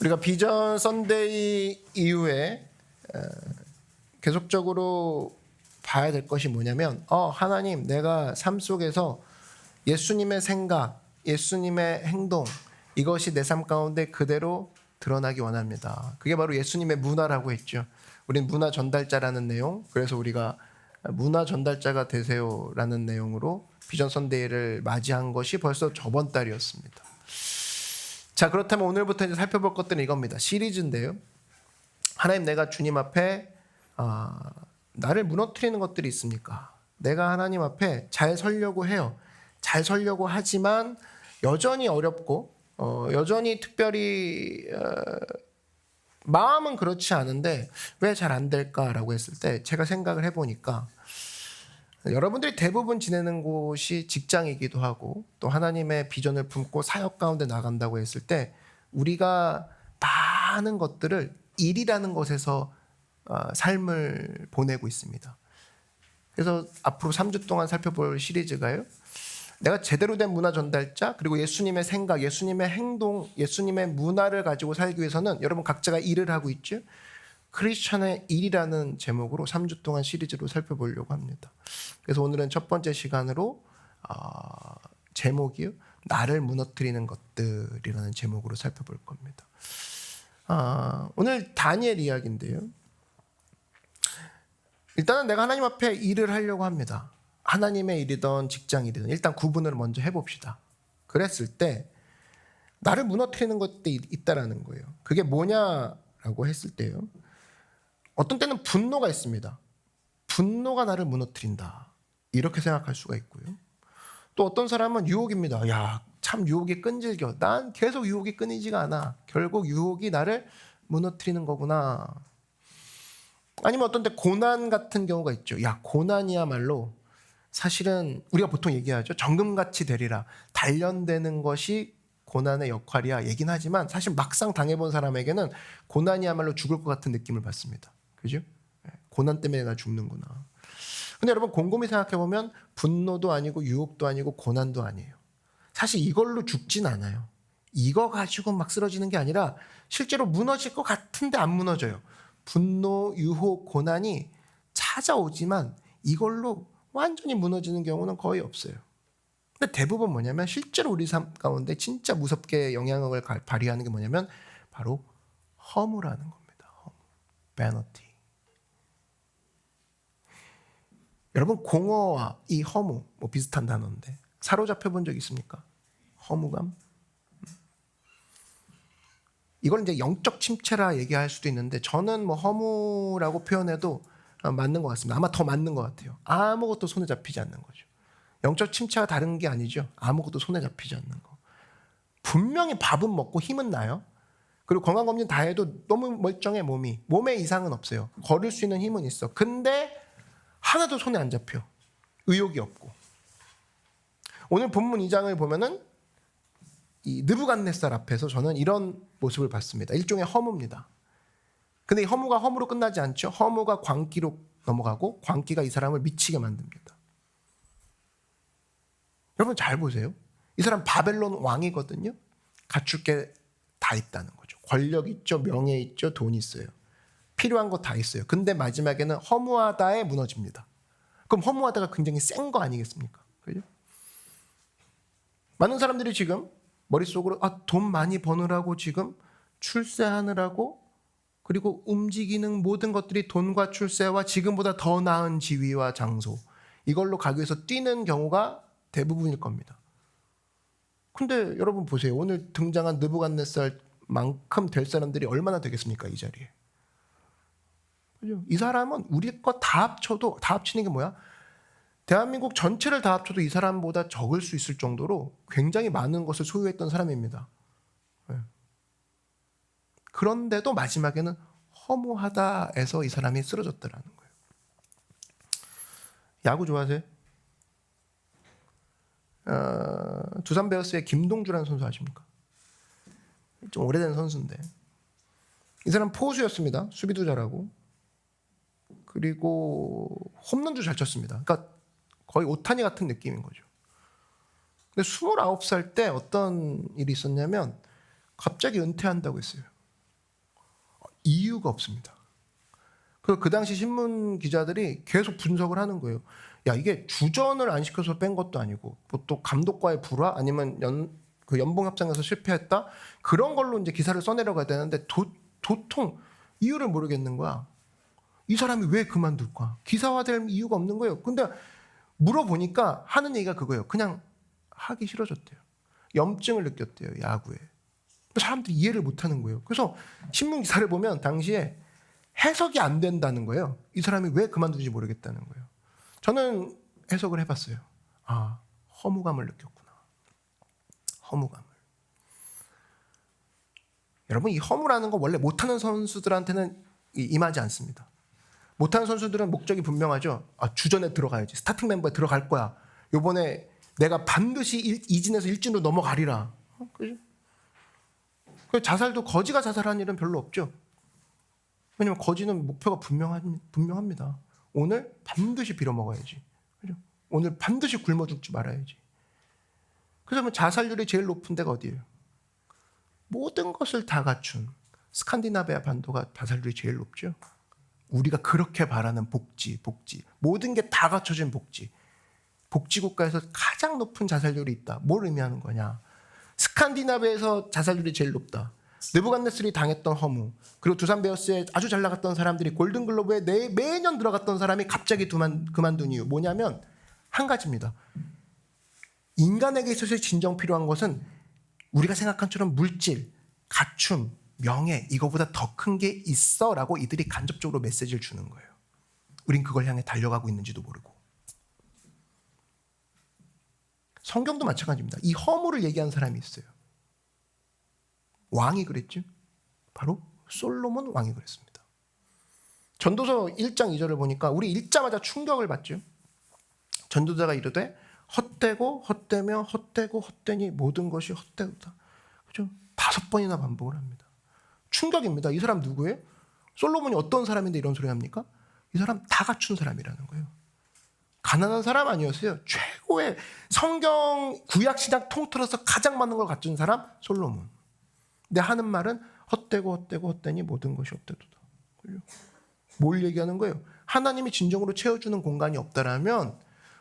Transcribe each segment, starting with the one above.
우리가 비전 선데이 이후에 계속적으로 봐야 될 것이 뭐냐면 하나님, 내가 삶 속에서 예수님의 생각, 예수님의 행동, 이것이 내 삶 가운데 그대로 드러나기 원합니다. 그게 바로 예수님의 문화라고 했죠. 우린 문화 전달자라는 내용, 그래서 우리가 문화 전달자가 되세요라는 내용으로 비전 선데이를 맞이한 것이 벌써 저번 달이었습니다. 자, 그렇다면 오늘부터 이제 살펴볼 것들은 이겁니다. 시리즈인데요. 하나님, 내가 주님 앞에 나를 무너뜨리는 것들이 있습니까? 내가 하나님 앞에 잘 서려고 해요. 잘 서려고 하지만 여전히 어렵고 여전히 특별히 마음은 그렇지 않은데 왜 잘 안 될까라고 했을 때 제가 생각을 해보니까 여러분들이 대부분 지내는 곳이 직장이기도 하고 또 하나님의 비전을 품고 사역 가운데 나간다고 했을 때 우리가 많은 것들을 일이라는 것에서 삶을 보내고 있습니다. 그래서 앞으로 3주 동안 살펴볼 시리즈가요, 내가 제대로 된 문화 전달자, 그리고 예수님의 생각, 예수님의 행동, 예수님의 문화를 가지고 살기 위해서는 여러분 각자가 일을 하고 있죠. 크리스천의 일이라는 제목으로 3주 동안 시리즈로 살펴보려고 합니다. 그래서 오늘은 첫 번째 시간으로 제목이요, 나를 무너뜨리는 것들이라는 제목으로 살펴볼 겁니다. 오늘 다니엘 이야기인데요. 일단은 내가 하나님 앞에 일을 하려고 합니다. 하나님의 일이든 직장 일이든 일단 구분을 먼저 해봅시다. 그랬을 때 나를 무너뜨리는 것들이 있다라는 거예요. 그게 뭐냐라고 했을 때요, 어떤 때는 분노가 있습니다. 분노가 나를 무너뜨린다, 이렇게 생각할 수가 있고요. 또 어떤 사람은 유혹입니다. 야, 참 유혹이 끈질겨. 난 계속 유혹이 끊이지가 않아. 결국 유혹이 나를 무너뜨리는 거구나. 아니면 어떤 때 고난 같은 경우가 있죠. 야, 고난이야말로 사실은 우리가 보통 얘기하죠. 정금같이 되리라. 단련되는 것이 고난의 역할이야 얘긴 하지만 사실 막상 당해본 사람에게는 고난이야말로 죽을 것 같은 느낌을 받습니다. 그죠? 고난 때문에 나 죽는구나. 근데 여러분 곰곰이 생각해보면 분노도 아니고 유혹도 아니고 고난도 아니에요. 사실 이걸로 죽진 않아요. 이거 가지고 막 쓰러지는 게 아니라 실제로 무너질 것 같은데 안 무너져요. 분노, 유혹, 고난이 찾아오지만 이걸로 완전히 무너지는 경우는 거의 없어요. 근데 대부분 뭐냐면 실제로 우리 삶 가운데 진짜 무섭게 영향을 발휘하는 게 뭐냐면 바로 허무라는 겁니다. 허무, vanity. 여러분 공허와 이 허무 뭐 비슷한 단어인데 사로잡혀 본 적 있습니까? 허무감. 이걸 이제 영적 침체라 얘기할 수도 있는데 저는 뭐 허무라고 표현해도 맞는 것 같습니다. 아마 더 맞는 것 같아요. 아무것도 손에 잡히지 않는 거죠. 영적 침체가 다른 게 아니죠. 아무것도 손에 잡히지 않는 거. 분명히 밥은 먹고 힘은 나요. 그리고 건강검진 다 해도 너무 멀쩡해 몸에 이상은 없어요. 걸을 수 있는 힘은 있어. 근데 하나도 손에 안 잡혀. 의욕이 없고. 오늘 본문 2장을 보면은 이 느부갓네살 앞에서 저는 이런 모습을 봤습니다. 일종의 허무입니다. 근데 이 허무가 허무로 끝나지 않죠. 허무가 광기로 넘어가고 광기가 이 사람을 미치게 만듭니다. 여러분 잘 보세요. 이 사람 바벨론 왕이거든요. 갖출 게 다 있다는 거죠. 권력 있죠, 명예 있죠, 돈 있어요. 필요한 거 다 있어요. 근데 마지막에는 허무하다에 무너집니다. 그럼 허무하다가 굉장히 센 거 아니겠습니까? 그죠? 많은 사람들이 지금 머릿속으로 돈 많이 버느라고 지금 출세하느라고 그리고 움직이는 모든 것들이 돈과 출세와 지금보다 더 나은 지위와 장소 이걸로 가기 위해서 뛰는 경우가 대부분일 겁니다. 근데 여러분 보세요. 오늘 등장한 느부갓네살만큼 될 사람들이 얼마나 되겠습니까? 이 자리에. 그죠? 이 사람은 우리 거 다 합쳐도 다 합치는 게 뭐야? 대한민국 전체를 다 합쳐도 이 사람보다 적을 수 있을 정도로 굉장히 많은 것을 소유했던 사람입니다. 그런데도 마지막에는 허무하다에서 이 사람이 쓰러졌다라는 거예요. 야구 좋아하세요? 두산 베어스의 김동주라는 선수 아십니까? 좀 오래된 선수인데 이 사람 포수였습니다. 수비도 잘하고 그리고 홈런도 잘 쳤습니다. 그러니까 거의 오타니 같은 느낌인 거죠. 근데 29살 때 어떤 일이 있었냐면 갑자기 은퇴한다고 했어요. 이유가 없습니다. 그래서 그 당시 신문 기자들이 계속 분석을 하는 거예요. 야, 이게 주전을 안 시켜서 뺀 것도 아니고 또 감독과의 불화 아니면 연봉 협상에서 실패했다 그런 걸로 이제 기사를 써내려가야 되는데 도통 이유를 모르겠는 거야. 이 사람이 왜 그만둘까? 기사화될 이유가 없는 거예요. 근데 물어보니까 하는 얘기가 그거예요. 그냥 하기 싫어졌대요. 염증을 느꼈대요. 야구에. 사람들이 이해를 못하는 거예요. 그래서 신문 기사를 보면 당시에 해석이 안 된다는 거예요. 이 사람이 왜 그만두는지 모르겠다는 거예요. 저는 해석을 해봤어요. 아, 허무감을 느꼈구나. 허무감을. 여러분, 이 허무라는 거 원래 못하는 선수들한테는 임하지 않습니다. 못하는 선수들은 목적이 분명하죠. 아, 주전에 들어가야지. 스타팅 멤버에 들어갈 거야. 요번에 내가 반드시 2진에서 1진으로 넘어가리라. 그죠? 자살도 거지가 자살한 일은 별로 없죠. 왜냐면 거지는 목표가 분명합니다. 오늘 반드시 빌어먹어야지. 그죠? 오늘 반드시 굶어 죽지 말아야지. 그래서 자살률이 제일 높은 데가 어디예요? 모든 것을 다 갖춘 스칸디나비아 반도가 자살률이 제일 높죠. 우리가 그렇게 바라는 복지. 모든 게 다 갖춰진 복지. 복지국가에서 가장 높은 자살률이 있다. 뭘 의미하는 거냐? 스칸디나비아에서 자살률이 제일 높다. 느부갓네살이 당했던 허무, 그리고 두산 베어스에 아주 잘 나갔던 사람들이 골든글러브에 매년 들어갔던 사람이 갑자기 그만둔 이유 뭐냐면 한 가지입니다. 인간에게 있어서 진정 필요한 것은 우리가 생각한 처럼 물질, 갖춤, 명예 이거보다 더 큰 게 있어라고 이들이 간접적으로 메시지를 주는 거예요. 우린 그걸 향해 달려가고 있는지도 모르고. 성경도 마찬가지입니다. 이 허무를 얘기한 사람이 있어요. 왕이 그랬죠. 바로 솔로몬 왕이 그랬습니다. 전도서 1장 2절을 보니까 우리 읽자마자 충격을 받죠. 전도자가 이르되 헛되고 헛되며 헛되고 헛되니 모든 것이 헛되다. 그죠? 5번이나 반복을 합니다. 충격입니다. 이 사람 누구예요? 솔로몬이 어떤 사람인데 이런 소리 합니까? 이 사람 다 갖춘 사람이라는 거예요. 가난한 사람 아니었어요. 최고의 성경 구약 신약 통틀어서 가장 많은 걸 갖춘 사람 솔로몬. 근데 하는 말은 헛되고 헛되니 모든 것이 헛되도다. 뭘 얘기하는 거예요? 하나님이 진정으로 채워주는 공간이 없다라면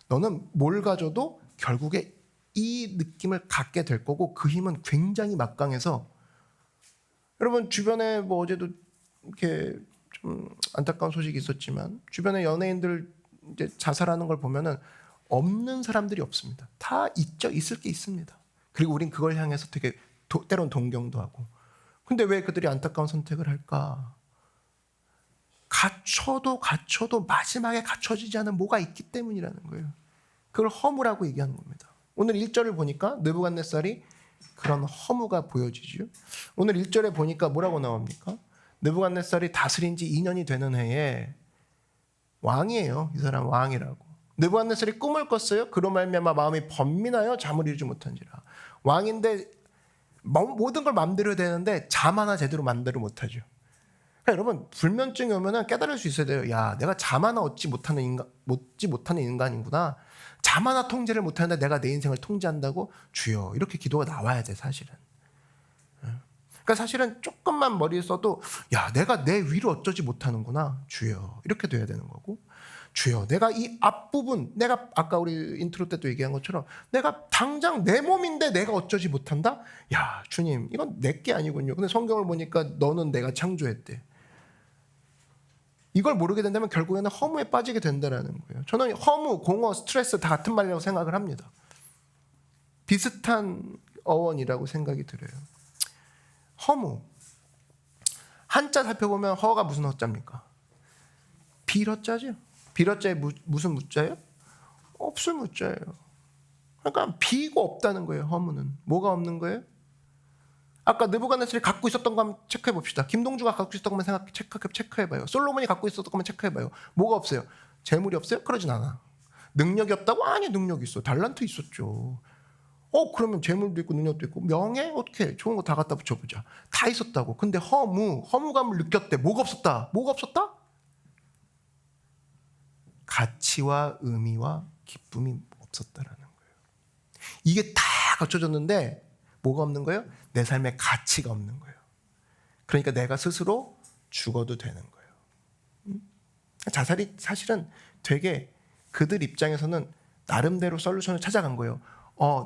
너는 뭘 가져도 결국에 이 느낌을 갖게 될 거고 그 힘은 굉장히 막강해서 여러분 주변에 어제도 이렇게 좀 안타까운 소식이 있었지만 주변에 연예인들 이제 자살하는 걸 보면은 없는 사람들이 없습니다. 다 있죠. 있을 게 있습니다. 그리고 우린 그걸 향해서 되게 때론 동경도 하고. 근데 왜 그들이 안타까운 선택을 할까? 갖춰도 마지막에 갖춰지지 않은 뭐가 있기 때문이라는 거예요. 그걸 허무라고 얘기하는 겁니다. 오늘 1절을 보니까 느부갓네살이 그런 허무가 보여지죠. 오늘 1절에 보니까 뭐라고 나옵니까? 느부갓네살이 다스린 지 2년이 되는 해에 왕이에요. 이 사람 왕이라고. 느부갓네살이 꿈을 꿨어요. 그로 말미암아 마음이 번민하여 잠을 이루지 못한지라. 왕인데 모든 걸 마음대로 해야 되는데 잠 하나 제대로 마음대로 못하죠. 그러니까 여러분 불면증이 오면 깨달을 수 있어야 돼요. 야, 내가 잠 하나 얻지 못하는 인간이구나. 잠 하나 통제를 못하는데 내가 내 인생을 통제한다고? 주여, 이렇게 기도가 나와야 돼 사실은. 그러니까 사실은 조금만 머리에 써도 야, 내가 내 위를 어쩌지 못하는구나. 주여, 이렇게 돼야 되는 거고. 주여, 내가 이 앞부분, 내가 아까 우리 인트로 때도 얘기한 것처럼 내가 당장 내 몸인데 내가 어쩌지 못한다? 야, 주님, 이건 내게 아니군요. 근데 성경을 보니까 너는 내가 창조했대. 이걸 모르게 된다면 결국에는 허무에 빠지게 된다는 거예요. 저는 허무, 공허, 스트레스 다 같은 말이라고 생각을 합니다. 비슷한 어원이라고 생각이 들어요. 허무. 한자 살펴보면 허가 무슨 허자입니까? 비러자죠. 비러자에 무슨 무자예요? 없을 무자예요. 그러니까 비고 없다는 거예요. 허무는. 뭐가 없는 거예요? 아까 느부갓네살이 갖고 있었던 거 한번 체크해 봅시다. 김동주가 갖고 있었던 것만 체크해봐요. 솔로몬이 갖고 있었던 것만 체크해봐요. 뭐가 없어요? 재물이 없어요? 그러진 않아. 능력이 없다고? 아니, 능력이 있어. 달란트 있었죠. 그러면 재물도 있고 능력도 있고 명예? 어떻게 좋은 거 다 갖다 붙여보자. 다 있었다고. 근데 허무감을 느꼈대. 뭐가 없었다? 뭐가 없었다? 가치와 의미와 기쁨이 없었다라는 거예요. 이게 다 갖춰졌는데 뭐가 없는 거예요? 내 삶에 가치가 없는 거예요. 그러니까 내가 스스로 죽어도 되는 거예요. 자살이 사실은 되게 그들 입장에서는 나름대로 솔루션을 찾아간 거예요.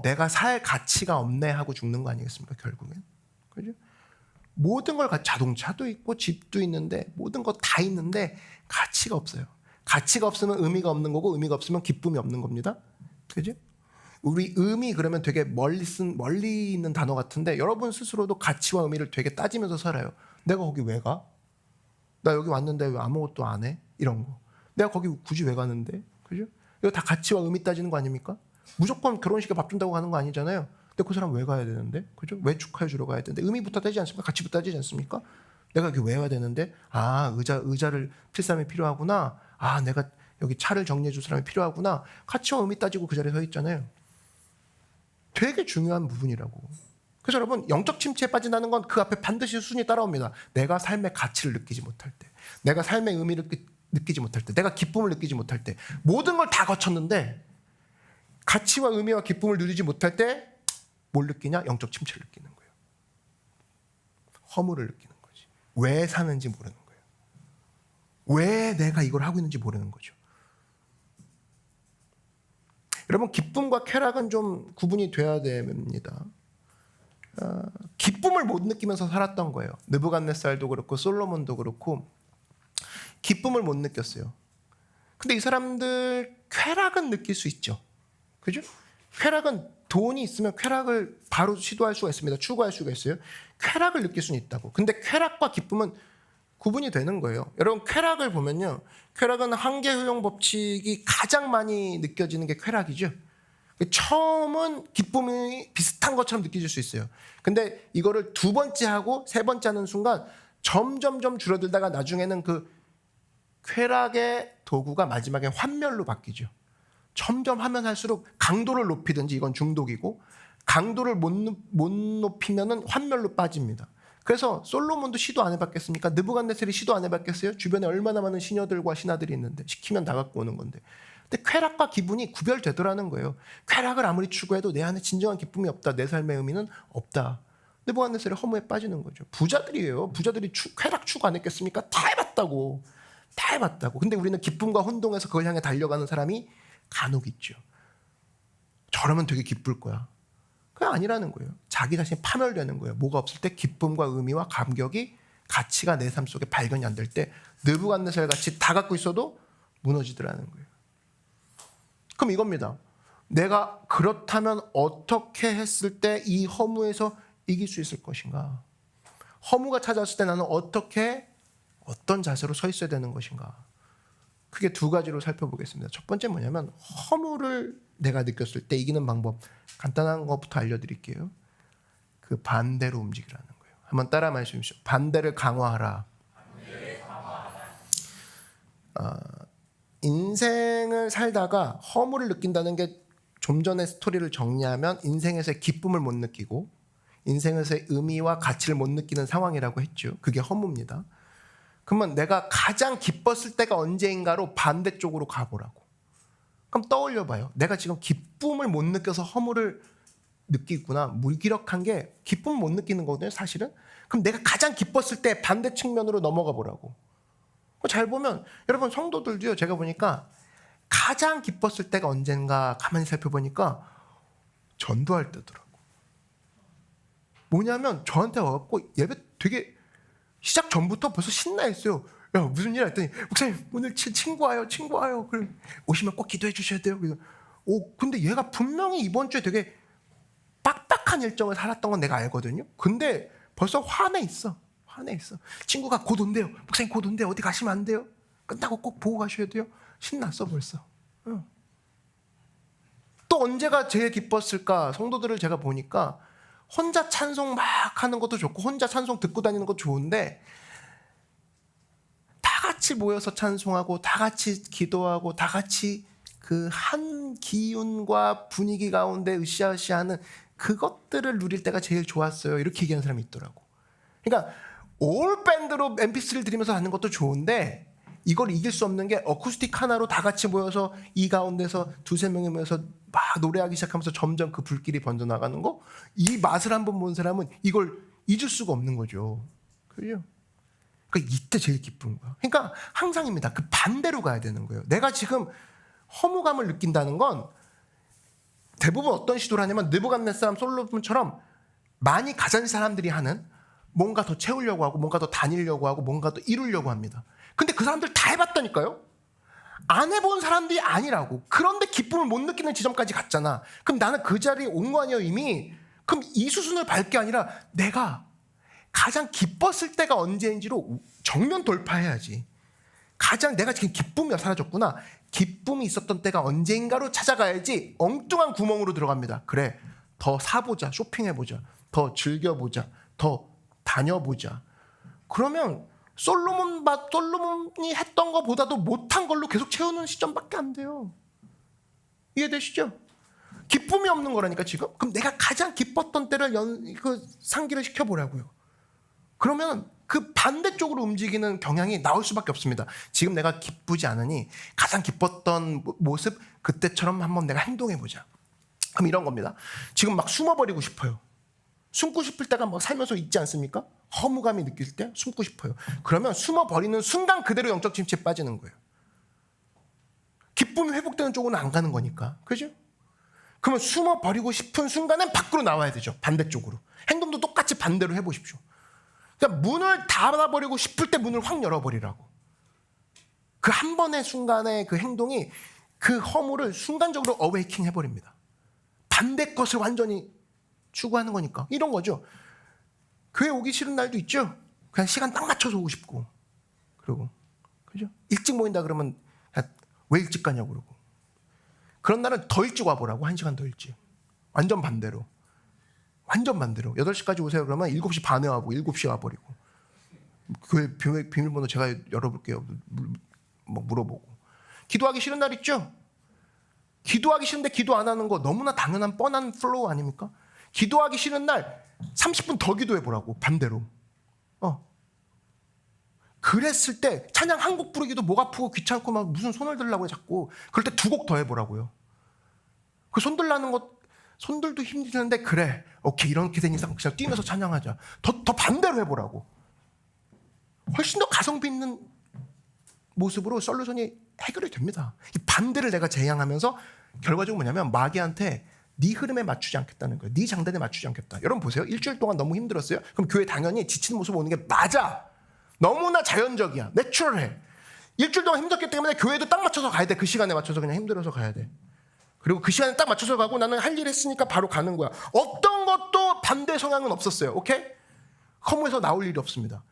내가 살 가치가 없네 하고 죽는 거 아니겠습니까? 결국엔. 그죠? 모든 걸 자동차도 있고 집도 있는데 모든 거 다 있는데 가치가 없어요. 가치가 없으면 의미가 없는 거고 의미가 없으면 기쁨이 없는 겁니다. 그죠? 우리 의미 그러면 되게 멀리 있는 단어 같은데 여러분 스스로도 가치와 의미를 되게 따지면서 살아요. 내가 거기 왜 가? 나 여기 왔는데 왜 아무것도 안 해? 이런 거. 내가 거기 굳이 왜 가는데? 그죠? 이거 다 가치와 의미 따지는 거 아닙니까? 무조건 결혼식에 밥 준다고 가는 거 아니잖아요. 근데 그 사람 왜 가야 되는데? 그죠? 왜 축하해 주러 가야 되는데? 의미부터 따지지 않습니까? 가치부터 따지지 않습니까? 내가 여기 왜 와야 되는데? 의자를 필 사람이 필요하구나. 내가 여기 차를 정리해 줄 사람이 필요하구나. 가치와 의미 따지고 그 자리에 서 있잖아요. 되게 중요한 부분이라고. 그래서 여러분 영적 침체에 빠진다는 건 그 앞에 반드시 수순이 따라옵니다. 내가 삶의 가치를 느끼지 못할 때, 내가 삶의 의미를 느끼지 못할 때, 내가 기쁨을 느끼지 못할 때, 모든 걸 다 거쳤는데 가치와 의미와 기쁨을 누리지 못할 때 뭘 느끼냐? 영적 침체를 느끼는 거예요. 허물을 느끼는 거지. 왜 사는지 모르는 거예요. 왜 내가 이걸 하고 있는지 모르는 거죠. 여러분 기쁨과 쾌락은 좀 구분이 돼야 됩니다. 기쁨을 못 느끼면서 살았던 거예요. 느부갓네살도 그렇고 솔로몬도 그렇고 기쁨을 못 느꼈어요. 근데 이 사람들 쾌락은 느낄 수 있죠. 그죠? 쾌락은 돈이 있으면 쾌락을 바로 시도할 수가 있습니다. 추구할 수가 있어요. 쾌락을 느낄 수는 있다고. 근데 쾌락과 기쁨은 구분이 되는 거예요. 여러분 쾌락을 보면요. 쾌락은 한계효용 법칙이 가장 많이 느껴지는 게 쾌락이죠. 처음은 기쁨이 비슷한 것처럼 느껴질 수 있어요. 근데 이거를 두 번째 하고 세 번째 하는 순간 점점점 줄어들다가 나중에는 그 쾌락의 도구가 마지막에 환멸로 바뀌죠. 점점 하면 할수록 강도를 높이든지 이건 중독이고 강도를 못 높이면은 환멸로 빠집니다. 그래서 솔로몬도 시도 안 해봤겠습니까? 느부갓네살이 시도 안 해봤겠어요? 주변에 얼마나 많은 시녀들과 신하들이 있는데 시키면 다 갖고 오는 건데. 근데 쾌락과 기분이 구별되더라는 거예요. 쾌락을 아무리 추구해도 내 안에 진정한 기쁨이 없다. 내 삶의 의미는 없다. 느부갓네살이 허무에 빠지는 거죠. 부자들이에요. 부자들이 쾌락 추구 안 했겠습니까? 다 해봤다고. 다 해봤다고. 근데 우리는 기쁨과 혼동해서 그걸 향해 달려가는 사람이 간혹 있죠. 저러면 되게 기쁠 거야. 그게 아니라는 거예요. 자기 자신이 파멸되는 거예요. 뭐가 없을 때 기쁨과 의미와 감격이 가치가 내 삶 속에 발견이 안 될 때 느부갓네살 같이 다 갖고 있어도 무너지더라는 거예요. 그럼 이겁니다. 내가 그렇다면 어떻게 했을 때 이 허무에서 이길 수 있을 것인가? 허무가 찾아왔을 때 나는 어떤 자세로 서 있어야 되는 것인가? 크게 두 가지로 살펴보겠습니다. 첫 번째 뭐냐면 허무를 내가 느꼈을 때 이기는 방법 간단한 것부터 알려드릴게요. 그 반대로 움직이라는 거예요. 한번 따라 말씀해 주십시오. 반대를 강화하라. 인생을 살다가 허무를 느낀다는 게 좀 전에 스토리를 정리하면 인생에서의 기쁨을 못 느끼고 인생에서의 의미와 가치를 못 느끼는 상황이라고 했죠. 그게 허무입니다. 그러면 내가 가장 기뻤을 때가 언제인가로 반대쪽으로 가보라고. 그럼 떠올려봐요. 내가 지금 기쁨을 못 느껴서 허무를 느끼구나. 무기력한 게 기쁨을 못 느끼는 거거든요, 사실은. 그럼 내가 가장 기뻤을 때 반대 측면으로 넘어가 보라고. 잘 보면 여러분 성도들도요. 제가 보니까 가장 기뻤을 때가 언젠가 가만히 살펴보니까 전도할 때더라고. 뭐냐면 저한테 와갖고 예배 되게 시작 전부터 벌써 신나했어요. 야 무슨 일 했더니 목사님 오늘 친구 와요. 그래 오시면 꼭 기도해 주셔야 돼요. 그래서 근데 얘가 분명히 이번 주에 되게 빡빡한 일정을 살았던 건 내가 알거든요. 근데 벌써 화내 있어. 친구가 곧 온대요. 목사님 곧 온대요. 어디 가시면 안 돼요. 끝나고 꼭 보고 가셔야 돼요. 신났어 벌써. 또 언제가 제일 기뻤을까? 성도들을 제가 보니까 혼자 찬송 막 하는 것도 좋고 혼자 찬송 듣고 다니는 것도 좋은데 다 같이 모여서 찬송하고 다 같이 기도하고 다 같이 그 한 기운과 분위기 가운데 으쌰으쌰하는 그것들을 누릴 때가 제일 좋았어요. 이렇게 얘기하는 사람이 있더라고. 그러니까 올 밴드로 MP3를 들으면서 하는 것도 좋은데 이걸 이길 수 없는 게 어쿠스틱 하나로 다 같이 모여서 이 가운데서 두세 명이 모여서 막 노래하기 시작하면서 점점 그 불길이 번져나가는 거, 이 맛을 한번 본 사람은 이걸 잊을 수가 없는 거죠. 그죠? 그러니까 이때 제일 기쁜 거야. 그러니까 항상입니다. 그 반대로 가야 되는 거예요. 내가 지금 허무감을 느낀다는 건 대부분 어떤 시도를 하냐면 느부갓네살 솔로몬처럼 많이 가진 사람들이 하는 뭔가 더 채우려고 하고 뭔가 더 다니려고 하고 뭔가 더 이루려고 합니다. 근데 그 사람들 다 해봤다니까요. 안 해본 사람들이 아니라고. 그런데 기쁨을 못 느끼는 지점까지 갔잖아. 그럼 나는 그 자리에 온 거 아니에요 이미. 그럼 이 수순을 밟을 게 아니라 내가 가장 기뻤을 때가 언제인지로 정면 돌파해야지. 가장 내가 지금 기쁨이 사라졌구나. 기쁨이 있었던 때가 언제인가로 찾아가야지. 엉뚱한 구멍으로 들어갑니다. 그래, 더 사보자, 쇼핑해보자, 더 즐겨보자, 더 다녀보자. 그러면 솔로몬이 했던 것보다도 못한 걸로 계속 채우는 시점밖에 안 돼요. 이해되시죠? 기쁨이 없는 거라니까 지금. 그럼 내가 가장 기뻤던 때를 상기를 시켜보라고요. 그러면 그 반대쪽으로 움직이는 경향이 나올 수밖에 없습니다. 지금 내가 기쁘지 않으니 가장 기뻤던 모습 그때처럼 한번 내가 행동해보자. 그럼 이런 겁니다. 지금 막 숨어버리고 싶어요. 숨고 싶을 때가 막 살면서 있지 않습니까? 허무감이 느낄 때 숨고 싶어요. 그러면 숨어버리는 순간 그대로 영적 침체에 빠지는 거예요. 기쁨이 회복되는 쪽으로는 안 가는 거니까. 그죠? 그러면 숨어버리고 싶은 순간엔 밖으로 나와야 되죠. 반대쪽으로. 행동도 똑같이 반대로 해보십시오. 그러니까 문을 닫아버리고 싶을 때 문을 확 열어버리라고. 그 한 번의 순간의 그 행동이 그 허물을 순간적으로 어웨이킹 해버립니다. 반대 것을 완전히 추구하는 거니까. 이런 거죠. 교회 오기 싫은 날도 있죠. 그냥 시간 딱 맞춰서 오고 싶고. 그러고. 그죠? 일찍 모인다 그러면 왜 일찍 가냐고 그러고. 그런 날은 더 일찍 와보라고. 1시간 더 일찍. 완전 반대로. 완전 반대로. 8시까지 오세요 그러면 7시 반에 와보고 7시에 와버리고. 교회 비밀번호 제가 열어볼게요. 뭐 물어보고. 기도하기 싫은 날 있죠? 기도하기 싫은데 기도 안 하는 거 너무나 당연한 뻔한 플로우 아닙니까? 기도하기 싫은 날 30분 더 기도해보라고. 반대로. 그랬을 때 찬양 한 곡 부르기도 목 아프고 귀찮고 막 무슨 손을 들라고 해 자꾸. 그럴 때 2곡 더 해보라고요. 그 손 들라는 것 손들도 힘드는데 그래 오케이 이렇게 된 이상 그냥 뛰면서 찬양하자. 더 반대로 해보라고. 훨씬 더 가성비 있는 모습으로 솔루션이 해결이 됩니다. 이 반대를 내가 제향하면서 결과적으로 뭐냐면 마귀한테 네 흐름에 맞추지 않겠다는 거예요. 네 장단에 맞추지 않겠다. 여러분 보세요. 일주일 동안 너무 힘들었어요. 그럼 교회 당연히 지치는 모습 오는 게 맞아. 너무나 자연적이야. 내추럴해. 일주일 동안 힘들었기 때문에 교회도 딱 맞춰서 가야 돼. 그 시간에 맞춰서 그냥 힘들어서 가야 돼. 그리고 그 시간에 딱 맞춰서 가고 나는 할 일 했으니까 바로 가는 거야. 어떤 것도 반대 성향은 없었어요. 오케이? 허무에서 나올 일이 없습니다.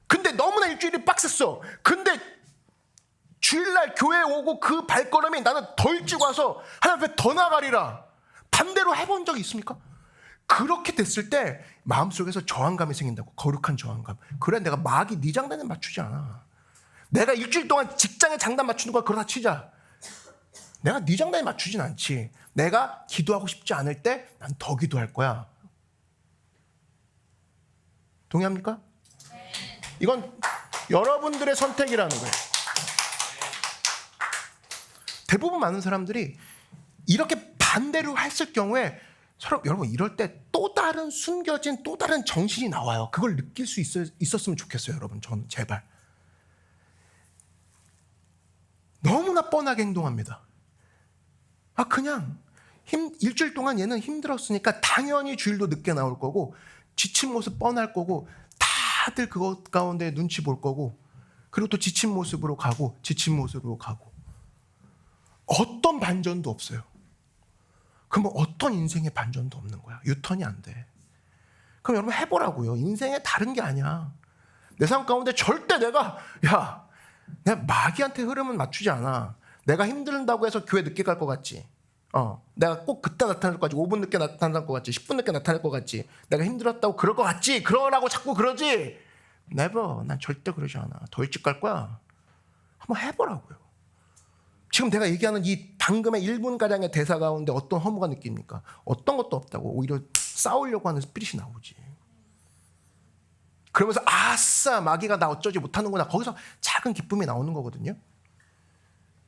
근데 너무나 일주일이 빡셌어. 근데 주일날 교회에 오고 그 발걸음이 나는 더 일찍 와서 하나님 앞에 더 나가리라. 반대로 해본 적이 있습니까? 그렇게 됐을 때 마음속에서 저항감이 생긴다고. 거룩한 저항감. 그래 내가 마귀 네 장단에 맞추지 않아. 내가 일주일 동안 직장에 장단 맞추는 걸 그러다 치자. 내가 네 장단에 맞추진 않지. 내가 기도하고 싶지 않을 때 난 더 기도할 거야. 동의합니까? 이건 여러분들의 선택이라는 거예요. 대부분 많은 사람들이 이렇게 반대로 했을 경우에 여러분 이럴 때 또 다른 숨겨진 또 다른 정신이 나와요. 그걸 느낄 수 있었으면 좋겠어요. 여러분 저는 제발. 너무나 뻔하게 행동합니다. 그냥 일주일 동안 얘는 힘들었으니까 당연히 주일도 늦게 나올 거고 지친 모습 뻔할 거고 다들 그것 가운데 눈치 볼 거고 그리고 또 지친 모습으로 가고 지친 모습으로 가고 어떤 반전도 없어요. 그러면 어떤 인생의 반전도 없는 거야. 유턴이 안 돼. 그럼 여러분 해보라고요. 인생에 다른 게 아니야. 내 삶 가운데 절대 내가 마귀한테 흐름은 맞추지 않아. 내가 힘들다고 해서 교회 늦게 갈 것 같지. 내가 꼭 그때 나타날 것 같지. 5분 늦게 나타날 것 같지. 10분 늦게 나타날 것 같지. 내가 힘들었다고 그럴 것 같지. 그러라고 자꾸 그러지. Never. 난 절대 그러지 않아. 더 일찍 갈 거야. 한번 해보라고요. 지금 내가 얘기하는 이 방금의 1분가량의 대사 가운데 어떤 허무가 느낍니까? 어떤 것도 없다고. 오히려 싸우려고 하는 스피릿이 나오지. 그러면서 아싸 마귀가 나 어쩌지 못하는구나. 거기서 작은 기쁨이 나오는 거거든요.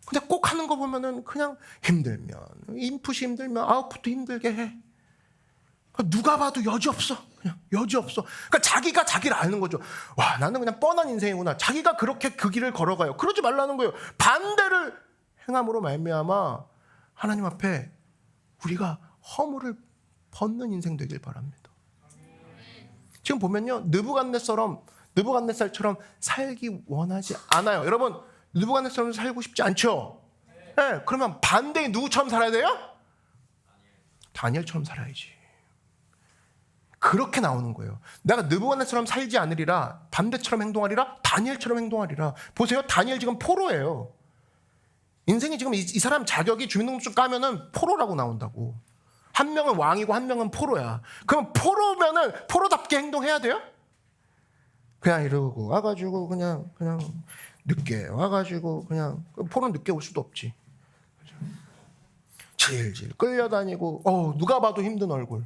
근데 꼭 하는 거 보면은 그냥 힘들면 인풋이 힘들면 아웃풋도 힘들게 해. 누가 봐도 여지 없어. 그냥 여지없어. 그러니까 자기가 자기를 아는 거죠. 와, 나는 그냥 뻔한 인생이구나. 자기가 그렇게 그 길을 걸어가요. 그러지 말라는 거예요. 반대를 행함으로 말미암아 하나님 앞에 우리가 허물을 벗는 인생 되길 바랍니다. 지금 보면요, 느부갓네살처럼 살기 원하지 않아요. 여러분, 느부갓네살처럼 살고 싶지 않죠? 네, 그러면 반대에 누구처럼 살아야 돼요? 다니엘처럼 살아야지. 그렇게 나오는 거예요. 내가 느부갓네살처럼 살지 않으리라, 반대처럼 행동하리라, 다니엘처럼 행동하리라. 보세요, 다니엘 지금 포로예요. 인생이 지금 이 사람 자격이 주민등록증 까면은 포로라고 나온다고. 한 명은 왕이고 한 명은 포로야. 그럼 포로면은 포로답게 행동해야 돼요? 그냥 이러고 와가지고 그냥 늦게 와가지고 그냥 포로는 늦게 올 수도 없지. 질질 끌려다니고 누가 봐도 힘든 얼굴,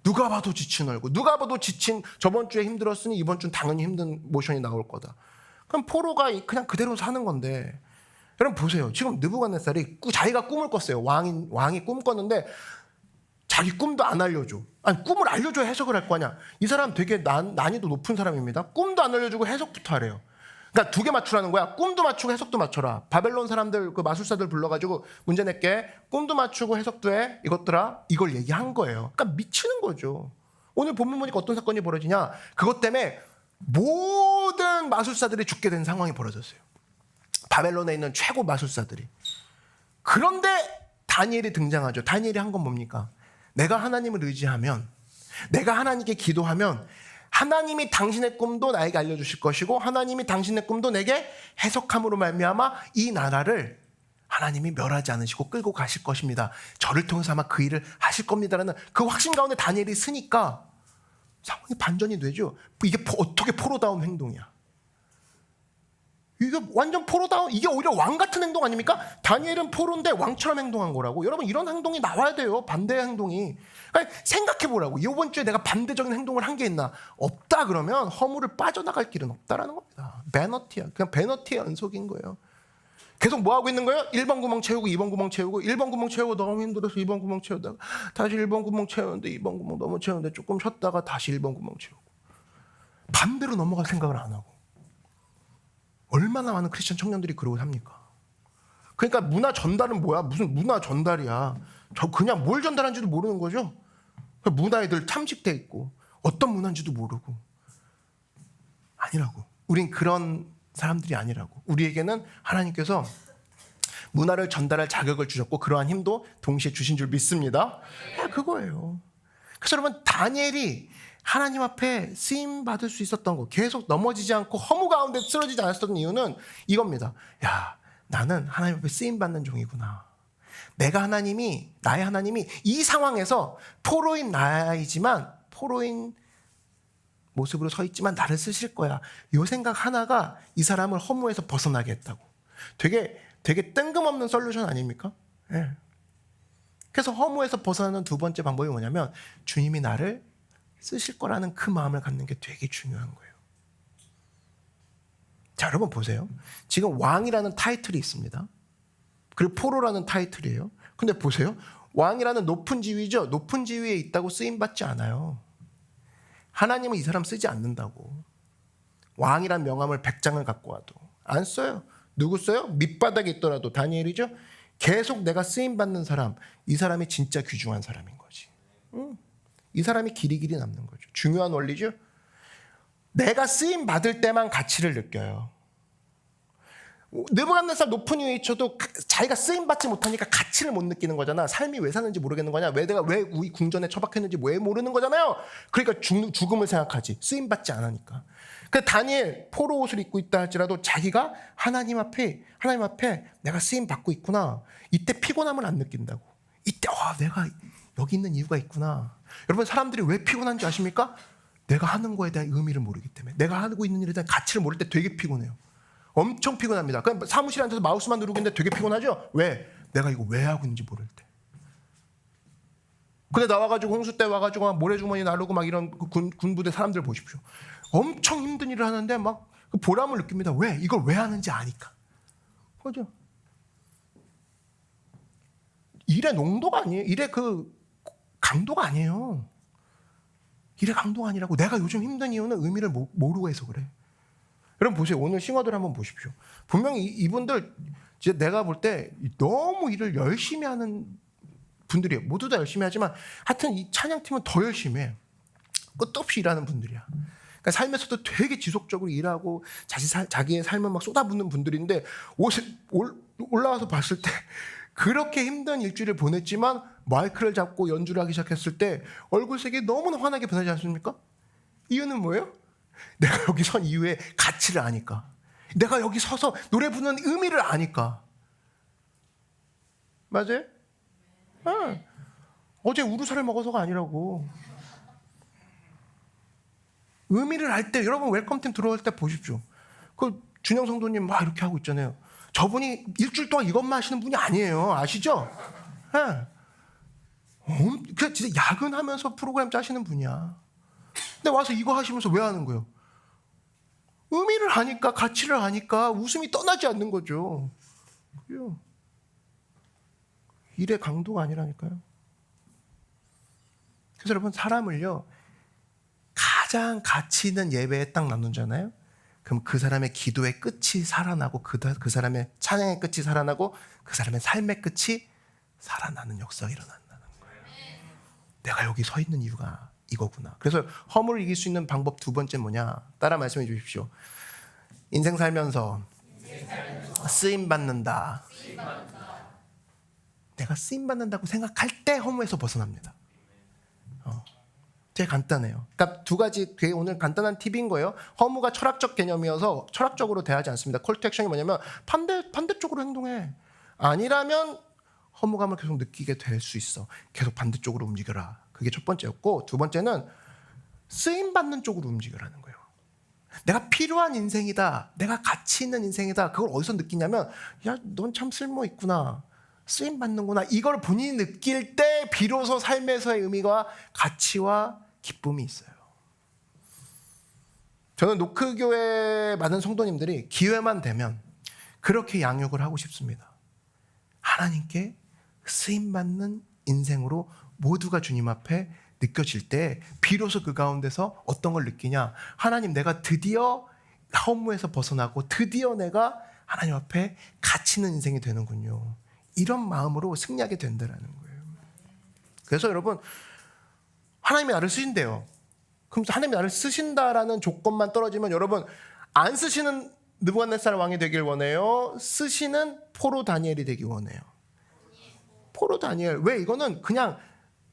누가 봐도 지친 얼굴, 누가 봐도 지친 저번 주에 힘들었으니 이번 주는 당연히 힘든 모션이 나올 거다. 그럼 포로가 그냥 그대로 사는 건데, 여러분 보세요. 지금 느부갓네살이 자기가 꿈을 꿨어요. 왕이 꿈 꿨는데 자기 꿈도 안 알려줘. 아니, 꿈을 알려줘야 해석을 할 거 아니야. 이 사람 되게 난이도 높은 사람입니다. 꿈도 안 알려주고 해석부터 하래요. 그러니까 두 개 맞추라는 거야. 꿈도 맞추고 해석도 맞춰라. 바벨론 사람들, 그 마술사들 불러가지고 문제 낼게. 꿈도 맞추고 해석도 해. 이것들아. 이걸 얘기한 거예요. 그러니까 미치는 거죠. 오늘 본문 보니까 어떤 사건이 벌어지냐. 그것 때문에 모든 마술사들이 죽게 된 상황이 벌어졌어요. 바벨론에 있는 최고 마술사들이. 그런데 다니엘이 등장하죠. 다니엘이 한 건 뭡니까? 내가 하나님을 의지하면, 내가 하나님께 기도하면 하나님이 당신의 꿈도 나에게 알려주실 것이고 하나님이 당신의 꿈도 내게 해석함으로 말미암아 이 나라를 하나님이 멸하지 않으시고 끌고 가실 것입니다. 저를 통해서 아마 그 일을 하실 겁니다라는 그 확신 가운데 다니엘이 서니까 상황이 반전이 되죠. 이게 어떻게 포로다운 행동이야. 이게 완전 포로다운, 이게 오히려 왕 같은 행동 아닙니까? 다니엘은 포로인데 왕처럼 행동한 거라고. 여러분, 이런 행동이 나와야 돼요. 반대의 행동이. 그러니까 생각해 보라고. 이번 주에 내가 반대적인 행동을 한 게 있나? 없다 그러면 허물을 빠져나갈 길은 없다라는 겁니다. 배너티야. 그냥 배너티의 연속인 거예요. 계속 뭐 하고 있는 거예요? 1번 구멍 채우고 2번 구멍 채우고 1번 구멍 채우고 너무 힘들어서 2번 구멍 채우다가 다시 1번 구멍 채우는데 2번 구멍 너무 채우는데 조금 쉬었다가 다시 1번 구멍 채우고 반대로 넘어갈 생각을 안 하고. 얼마나 많은 크리스천 청년들이 그러고 삽니까? 그러니까 문화 전달은 뭐야? 무슨 문화 전달이야? 저 그냥 뭘 전달한지도 모르는 거죠. 문화에 늘 참식돼 있고 어떤 문화인지도 모르고. 아니라고. 우린 그런 사람들이 아니라고. 우리에게는 하나님께서 문화를 전달할 자격을 주셨고 그러한 힘도 동시에 주신 줄 믿습니다. 그거예요. 그래서 여러분, 다니엘이 하나님 앞에 쓰임 받을 수 있었던 거, 계속 넘어지지 않고 허무 가운데 쓰러지지 않았던 이유는 이겁니다. 야, 나는 하나님 앞에 쓰임 받는 종이구나. 나의 하나님이 이 상황에서 포로인 나이지만, 포로인 모습으로 서 있지만 나를 쓰실 거야. 이 생각 하나가 이 사람을 허무에서 벗어나게 했다고. 되게 뜬금없는 솔루션 아닙니까? 예. 그래서 허무에서 벗어나는 두 번째 방법이 뭐냐면 주님이 나를 쓰실 거라는 그 마음을 갖는 게 되게 중요한 거예요. 자, 여러분 보세요. 지금 왕이라는 타이틀이 있습니다. 그리고 포로라는 타이틀이에요. 근데 보세요. 왕이라는 높은 지위죠. 높은 지위에 있다고 쓰임받지 않아요. 하나님은 이 사람 쓰지 않는다고. 왕이란 명함을 100장을 갖고 와도 안 써요. 누구 써요? 밑바닥에 있더라도 다니엘이죠. 계속 내가 쓰임받는 사람, 이 사람이 진짜 귀중한 사람인 거지. 이 사람이 길이 남는 거죠. 중요한 원리죠. 내가 쓰임 받을 때만 가치를 느껴요. 느부갓네살 높은 위에 있어도 자기가 쓰임 받지 못하니까 가치를 못 느끼는 거잖아. 삶이 왜 사는지 모르겠는 거냐. 내가 왜 우리 궁전에 처박혔는지 왜 모르는 거잖아요. 그러니까 죽음을 생각하지. 쓰임 받지 않으니까. 그 다니엘 포로 옷을 입고 있다 할지라도 자기가 하나님 앞에 내가 쓰임 받고 있구나. 이때 피곤함을 안 느낀다고. 이때 내가 여기 있는 이유가 있구나. 여러분, 사람들이 왜 피곤한지 아십니까? 내가 하는 거에 대한 의미를 모르기 때문에. 내가 하고 있는 일에 대한 가치를 모를 때 되게 피곤해요. 엄청 피곤합니다. 그냥 사무실에 앉아서 마우스만 누르고 있는데 되게 피곤하죠? 왜? 내가 이거 왜 하고 있는지 모를 때. 근데 나와가지고 홍수 때 와가지고 막 모래주머니 나르고 막 이런 군부대 사람들 보십시오. 엄청 힘든 일을 하는데 막 보람을 느낍니다. 왜? 이걸 왜 하는지 아니까. 그죠? 일의 농도가 아니에요. 일의 그 강도가 아니에요. 일의 강도가 아니라고. 내가 요즘 힘든 이유는 의미를 모르고 해서 그래. 여러분 보세요. 오늘 싱어들 한번 보십시오. 분명히 이분들 진짜 내가 볼 때 너무 일을 열심히 하는 분들이에요. 모두 다 열심히 하지만 하여튼 이 찬양팀은 더 열심히 해. 끝도 없이 일하는 분들이야. 그러니까 삶에서도 되게 지속적으로 일하고 자기의 삶을 막 쏟아붓는 분들인데 올라와서 봤을 때 그렇게 힘든 일주일을 보냈지만 마이크를 잡고 연주를 하기 시작했을 때 얼굴색이 너무나 환하게 변하지 않습니까? 이유는 뭐예요? 내가 여기 선 이후에 가치를 아니까. 내가 여기 서서 노래 부르는 의미를 아니까. 맞아요? 네. 어제 우루살을 먹어서가 아니라고. 의미를 알 때 여러분 웰컴팀 들어올 때 보십시오. 그 준영 성도님 막 이렇게 하고 있잖아요. 저분이 일주일 동안 이것만 하시는 분이 아니에요. 아시죠? 네. 그 진짜 야근하면서 프로그램 짜시는 분이야. 근데 와서 이거 하시면서 왜 하는 거예요? 의미를 아니까, 가치를 아니까 웃음이 떠나지 않는 거죠. 그래요. 일의 강도가 아니라니까요. 그래서 여러분 사람을요 가장 가치 있는 예배에 딱 나누잖아요. 그럼 그 사람의 기도의 끝이 살아나고 그 사람의 찬양의 끝이 살아나고 그 사람의 삶의 끝이 살아나는 역사가 일어난다는 거예요. 내가 여기 서 있는 이유가 이거구나. 그래서 허물을 이길 수 있는 방법 두 번째 뭐냐? 따라 말씀해 주십시오. 인생 살면서 쓰임 받는다. 내가 쓰임 받는다고 생각할 때 허무에서 벗어납니다. 되게 간단해요. 그러니까 두 가지 되게 오늘 간단한 팁인 거예요. 허무가 철학적 개념이어서 철학적으로 대하지 않습니다. 콜 투 액션이 뭐냐면 반대쪽으로 행동해. 아니라면 허무감을 계속 느끼게 될 수 있어. 계속 반대쪽으로 움직여라. 그게 첫 번째였고, 두 번째는 쓰임 받는 쪽으로 움직여라는 거예요. 내가 필요한 인생이다. 내가 가치 있는 인생이다. 그걸 어디서 느끼냐면 야, 넌 참 쓸모 있구나. 쓰임 받는구나. 이걸 본인이 느낄 때 비로소 삶에서의 의미와 가치와 기쁨이 있어요. 저는 노크교회 많은 성도님들이 기회만 되면 그렇게 양육을 하고 싶습니다. 하나님께 쓰임받는 인생으로 모두가 주님 앞에 느껴질 때 비로소 그 가운데서 어떤 걸 느끼냐. 하나님, 내가 드디어 허무에서 벗어나고 드디어 내가 하나님 앞에 가치 있는 인생이 되는군요. 이런 마음으로 승리하게 된다는 거예요. 그래서 여러분 하나님이 나를 쓰신대요. 그럼 하나님이 나를 쓰신다라는 조건만 떨어지면 여러분 안 쓰시는 느부갓네살 왕이 되길 원해요? 쓰시는 포로 다니엘이 되길 원해요? 포로 다니엘. 왜? 이거는 그냥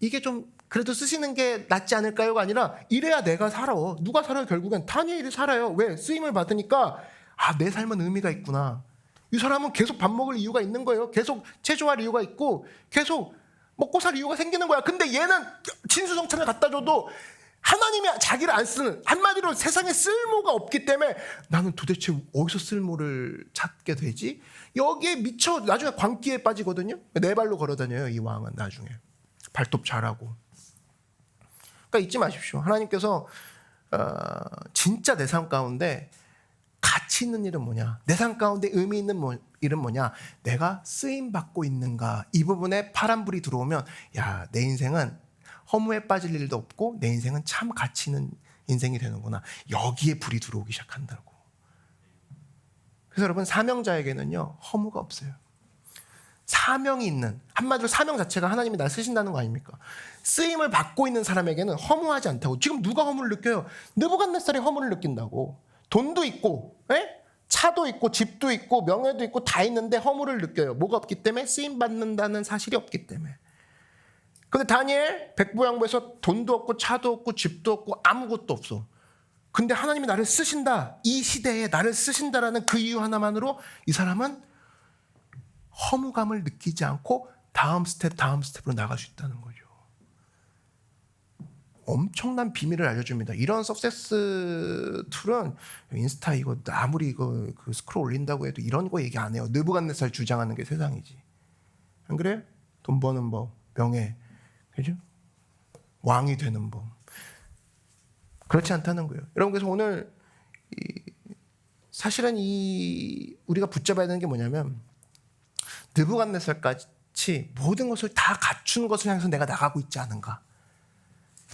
이게 좀 그래도 쓰시는 게 낫지 않을까요가 아니라 이래야 내가 살아. 누가 살아요? 결국엔 다니엘이 살아요. 왜? 쓰임을 받으니까 내 삶은 의미가 있구나. 이 사람은 계속 밥 먹을 이유가 있는 거예요. 계속 체조할 이유가 있고 계속 먹고 살 이유가 생기는 거야. 근데 얘는 진수성찬을 갖다 줘도 하나님이 자기를 안 쓰는, 한마디로 세상에 쓸모가 없기 때문에 나는 도대체 어디서 쓸모를 찾게 되지? 여기에 미쳐 나중에 광기에 빠지거든요. 네 발로 걸어다녀요. 이 왕은 나중에 발톱 잘하고. 그러니까 잊지 마십시오. 하나님께서 진짜 내 삶 가운데 가치 있는 일은 뭐냐? 내 삶 가운데 의미 있는 일은 뭐냐? 내가 쓰임 받고 있는가? 이 부분에 파란불이 들어오면 야, 내 인생은 허무에 빠질 일도 없고 내 인생은 참 가치 있는 인생이 되는구나. 여기에 불이 들어오기 시작한다고. 그래서 여러분 사명자에게는요 허무가 없어요. 사명이 있는, 한마디로 사명 자체가 하나님이 날 쓰신다는 거 아닙니까? 쓰임을 받고 있는 사람에게는 허무하지 않다고. 지금 누가 허무를 느껴요? 느부갓네살이 허무를 느낀다고. 돈도 있고 차도 있고 집도 있고 명예도 있고 다 있는데 허무를 느껴요. 뭐가 없기 때문에? 쓰임 받는다는 사실이 없기 때문에. 근데 다니엘 백부양부에서 돈도 없고 차도 없고 집도 없고 아무것도 없어. 근데 하나님이 나를 쓰신다. 이 시대에 나를 쓰신다라는 그 이유 하나만으로 이 사람은 허무감을 느끼지 않고 다음 스텝으로 나갈 수 있다는 거죠. 엄청난 비밀을 알려줍니다. 이런 석세스 툴은 인스타 이거 아무리 이거 그 스크롤 올린다고 해도 이런 거 얘기 안 해요. 느부갓네살 주장하는 게 세상이지. 안 그래요? 돈 버는 법, 명예, 그죠? 왕이 되는 법. 그렇지 않다는 거예요. 여러분 그래서 오늘 사실은 우리가 붙잡아야 되는 게 뭐냐면 느부갓네살같이 모든 것을 다 갖춘 것을 향해서 내가 나가고 있지 않은가.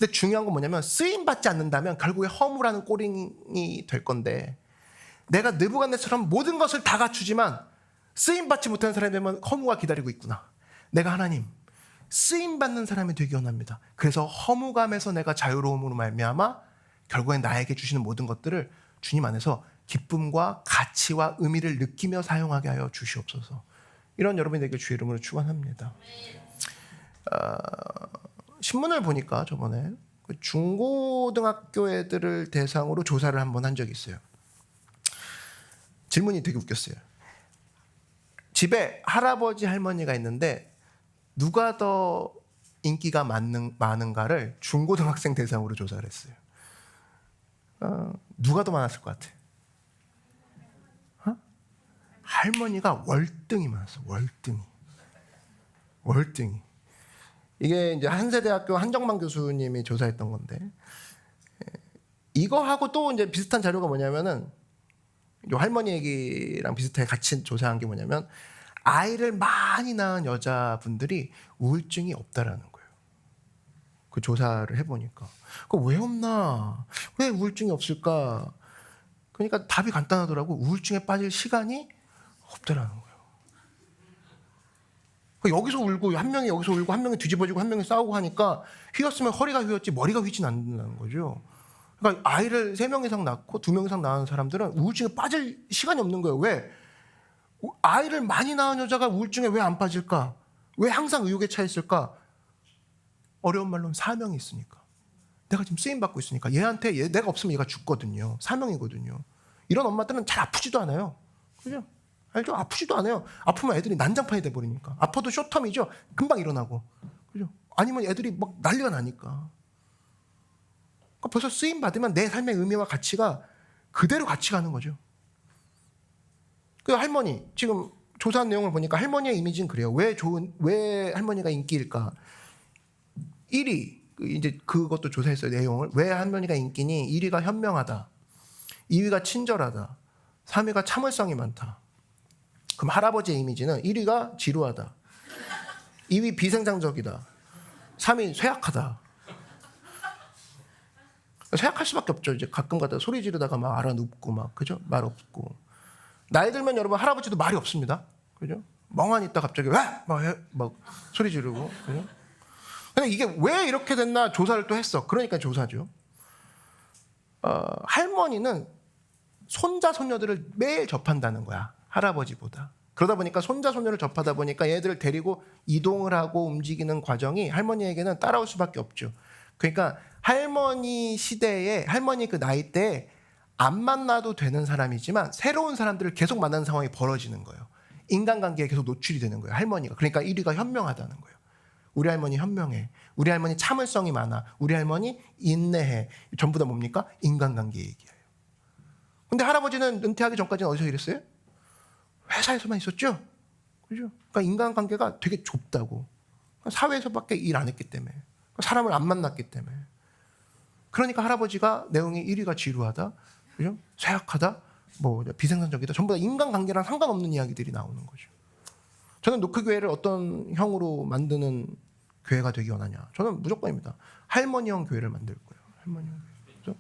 근데 중요한 건 뭐냐면 쓰임 받지 않는다면 결국에 허무라는 꼴이 될 건데, 내가 느부갓네살처럼 모든 것을 다 갖추지만 쓰임 받지 못하는 사람이 되면 허무가 기다리고 있구나. 내가 하나님 쓰임 받는 사람이 되기 원합니다. 그래서 허무감에서 내가 자유로움으로 말미암아 결국엔 나에게 주시는 모든 것들을 주님 안에서 기쁨과 가치와 의미를 느끼며 사용하게 하여 주시옵소서. 이런 여러분이 되길 주의 이름으로 축원합니다. 신문을 보니까 저번에 중고등학교 애들을 대상으로 조사를 한번 한 적이 있어요. 질문이 되게 웃겼어요. 집에 할아버지 할머니가 있는데 누가 더 인기가 많은가를 중고등학생 대상으로 조사를 했어요. 누가 더 많았을 것 같아? 할머니가 월등히 많았어. 월등히. 이게 이제 한세대학교 한정만 교수님이 조사했던 건데, 이거하고 또 이제 비슷한 자료가 뭐냐면은, 요 할머니 얘기랑 비슷하게 같이 조사한 게 뭐냐면, 아이를 많이 낳은 여자분들이 우울증이 없다라는 거예요. 그 조사를 해보니까. 그거 왜 없나? 왜 우울증이 없을까? 그러니까 답이 간단하더라고. 우울증에 빠질 시간이 없다라는 거예요. 여기서 울고 한 명이 여기서 울고 한 명이 뒤집어지고 한 명이 싸우고 하니까 휘었으면 허리가 휘었지 머리가 휘진 않는다는 거죠. 그러니까 아이를 3명 이상 낳고 2명 이상 낳은 사람들은 우울증에 빠질 시간이 없는 거예요. 왜? 아이를 많이 낳은 여자가 우울증에 왜 안 빠질까? 왜 항상 의욕에 차 있을까? 어려운 말로는 사명이 있으니까. 내가 지금 쓰임받고 있으니까. 얘한테 내가 없으면 얘가 죽거든요. 사명이거든요. 이런 엄마들은 잘 아프지도 않아요. 그죠? 알죠? 아프지도 않아요. 아프면 애들이 난장판이 돼버리니까. 아파도 쇼텀이죠. 금방 일어나고. 그죠? 아니면 애들이 막 난리가 나니까. 그러니까 벌써 쓰임 받으면 내 삶의 의미와 가치가 그대로 같이 가는 거죠. 그 할머니, 지금 조사한 내용을 보니까 할머니의 이미지는 그래요. 왜 할머니가 인기일까? 1위, 이제 그것도 조사했어요, 내용을. 왜 할머니가 인기니? 1위가 현명하다. 2위가 친절하다. 3위가 참을성이 많다. 그럼 할아버지의 이미지는 1위가 지루하다. 2위 비생산적이다. 3위 쇠약하다. 쇠약할 수밖에 없죠. 이제 가끔가다 소리 지르다가 막 알아눕고 막, 그죠? 말 없고. 나이 들면 여러분 할아버지도 말이 없습니다. 그죠? 멍하니 있다 갑자기 막 소리 지르고. 그죠? 근데 이게 왜 이렇게 됐나 조사를 또 했어. 그러니까 조사죠. 할머니는 손자 손녀들을 매일 접한다는 거야. 할아버지보다. 그러다 보니까 손자 손녀를 접하다 보니까 얘들을 데리고 이동을 하고 움직이는 과정이 할머니에게는 따라올 수밖에 없죠. 그러니까 할머니 시대에 할머니 그 나이 때에 안 만나도 되는 사람이지만 새로운 사람들을 계속 만나는 상황이 벌어지는 거예요. 인간관계에 계속 노출이 되는 거예요. 할머니가. 그러니까 1위가 현명하다는 거예요. 우리 할머니 현명해. 우리 할머니 참을성이 많아. 우리 할머니 인내해. 전부 다 뭡니까? 인간관계 얘기예요. 근데 할아버지는 은퇴하기 전까지는 어디서 일했어요? 회사에서만 있었죠. 그죠? 그러니까 인간관계가 되게 좁다고. 사회에서밖에 일 안 했기 때문에. 사람을 안 만났기 때문에. 그러니까 할아버지가 내용이 1위가 지루하다. 그죠? 쇠약하다. 뭐 비생산적이다. 전부 다 인간관계랑 상관없는 이야기들이 나오는 거죠. 저는 노크교회를 어떤 형으로 만드는 교회가 되기 원하냐? 저는 무조건입니다. 할머니형 교회를 만들 거예요. 할머니형 교회. 그죠?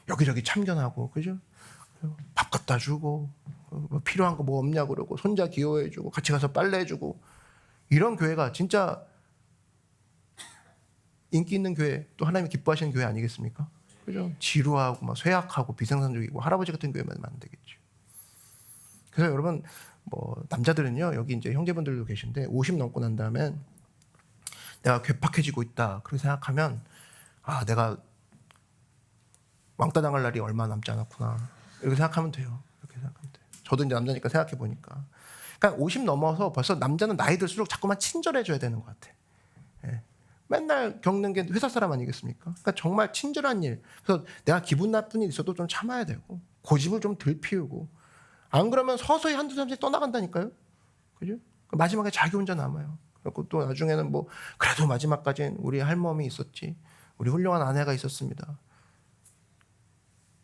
여기저기 참견하고, 그죠? 밥 갖다 주고, 뭐 필요한 거 뭐 없냐 그러고, 손자 기여해주고, 같이 가서 빨래해주고, 이런 교회가 진짜 인기 있는 교회, 또 하나님이 기뻐하시는 교회 아니겠습니까? 그죠? 지루하고 막 쇠약하고 비생산적이고 할아버지 같은 교회만 안 되겠죠. 그래서 여러분, 뭐 남자들은요, 여기 이제 형제분들도 계신데 50 넘고 난 다음에 내가 괴팍해지고 있다 그렇게 생각하면 내가 왕따 당할 날이 얼마 남지 않았구나 이렇게 생각하면 돼요. 이렇게 생각하면 돼요. 저도 이제 남자니까 생각해 보니까, 그러니까 50 넘어서 벌써 남자는 나이 들수록 자꾸만 친절해져야 되는 것 같아. 예. 맨날 겪는 게 회사 사람 아니겠습니까? 그러니까 정말 친절한 일. 그래서 내가 기분 나쁜 일 있어도 좀 참아야 되고 고집을 좀 덜 피우고, 안 그러면 서서히 한두 사람씩 떠나간다니까요. 그죠? 마지막에 자기 혼자 남아요. 그리고 또 나중에는 뭐 그래도 마지막까지는 우리 할머니 있었지, 우리 훌륭한 아내가 있었습니다.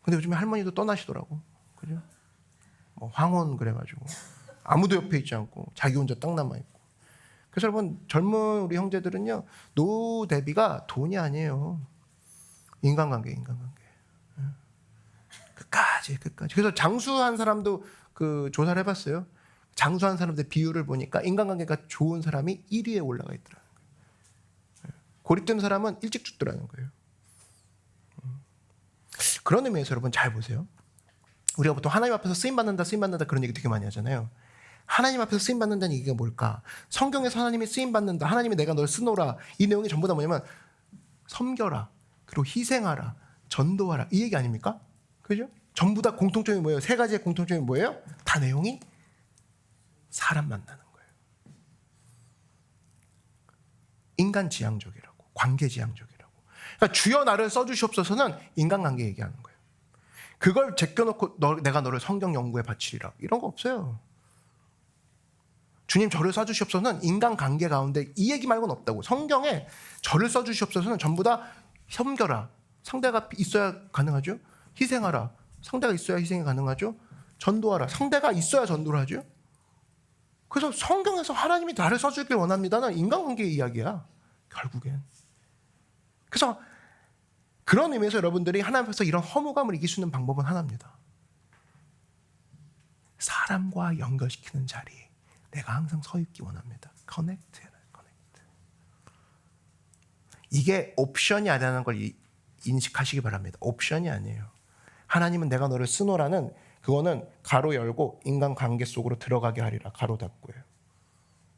근데 요즘에 할머니도 떠나시더라고. 그죠? 뭐 황혼 그래가지고 아무도 옆에 있지 않고 자기 혼자 딱 남아 있고. 그래서 여러분, 젊은 우리 형제들은요, 노후 대비가 돈이 아니에요. 인간관계. 끝까지. 그래서 장수한 사람도 그 조사를 해봤어요. 장수한 사람들 비율을 보니까 인간관계가 좋은 사람이 1위에 올라가 있더라는 거예요. 고립된 사람은 일찍 죽더라는 거예요. 그런 의미에서 여러분 잘 보세요. 우리가 보통 하나님 앞에서 쓰임받는다 그런 얘기 되게 많이 하잖아요. 하나님 앞에서 쓰임받는다는 얘기가 뭘까? 성경에서 하나님이 쓰임받는다, 하나님이 내가 널 쓰노라, 이 내용이 전부 다 뭐냐면 섬겨라, 그리고 희생하라, 전도하라, 이 얘기 아닙니까? 그죠? 전부 다 공통점이 뭐예요? 세 가지의 공통점이 뭐예요? 다 내용이 사람 만나는 거예요. 인간 지향적이라고, 관계 지향적이라고. 그러니까 주여 나를 써주시옵소서는 인간관계 얘기하는 거예요. 그걸 제껴놓고 내가 너를 성경 연구에 바치리라, 이런 거 없어요. 주님 저를 써주시옵소서는 인간관계 가운데 이 얘기 말고는 없다고. 성경에 저를 써주시옵소서는 전부 다 섬겨라, 상대가 있어야 가능하죠. 희생하라, 상대가 있어야 희생이 가능하죠. 전도하라, 상대가 있어야 전도를 하죠. 그래서 성경에서 하나님이 나를 써주길 원합니다는 인간관계의 이야기야, 결국엔. 그래서 그런 의미에서 여러분들이 하나님 앞에서 이런 허무감을 이길 수 있는 방법은 하나입니다. 사람과 연결시키는 자리에 내가 항상 서 있기 원합니다. 커넥트. 이게 옵션이 아니라는 걸 인식하시기 바랍니다. 옵션이 아니에요. 하나님은 내가 너를 쓰노라는, 그거는 가로 열고 인간관계 속으로 들어가게 하리라, 가로 닫고요.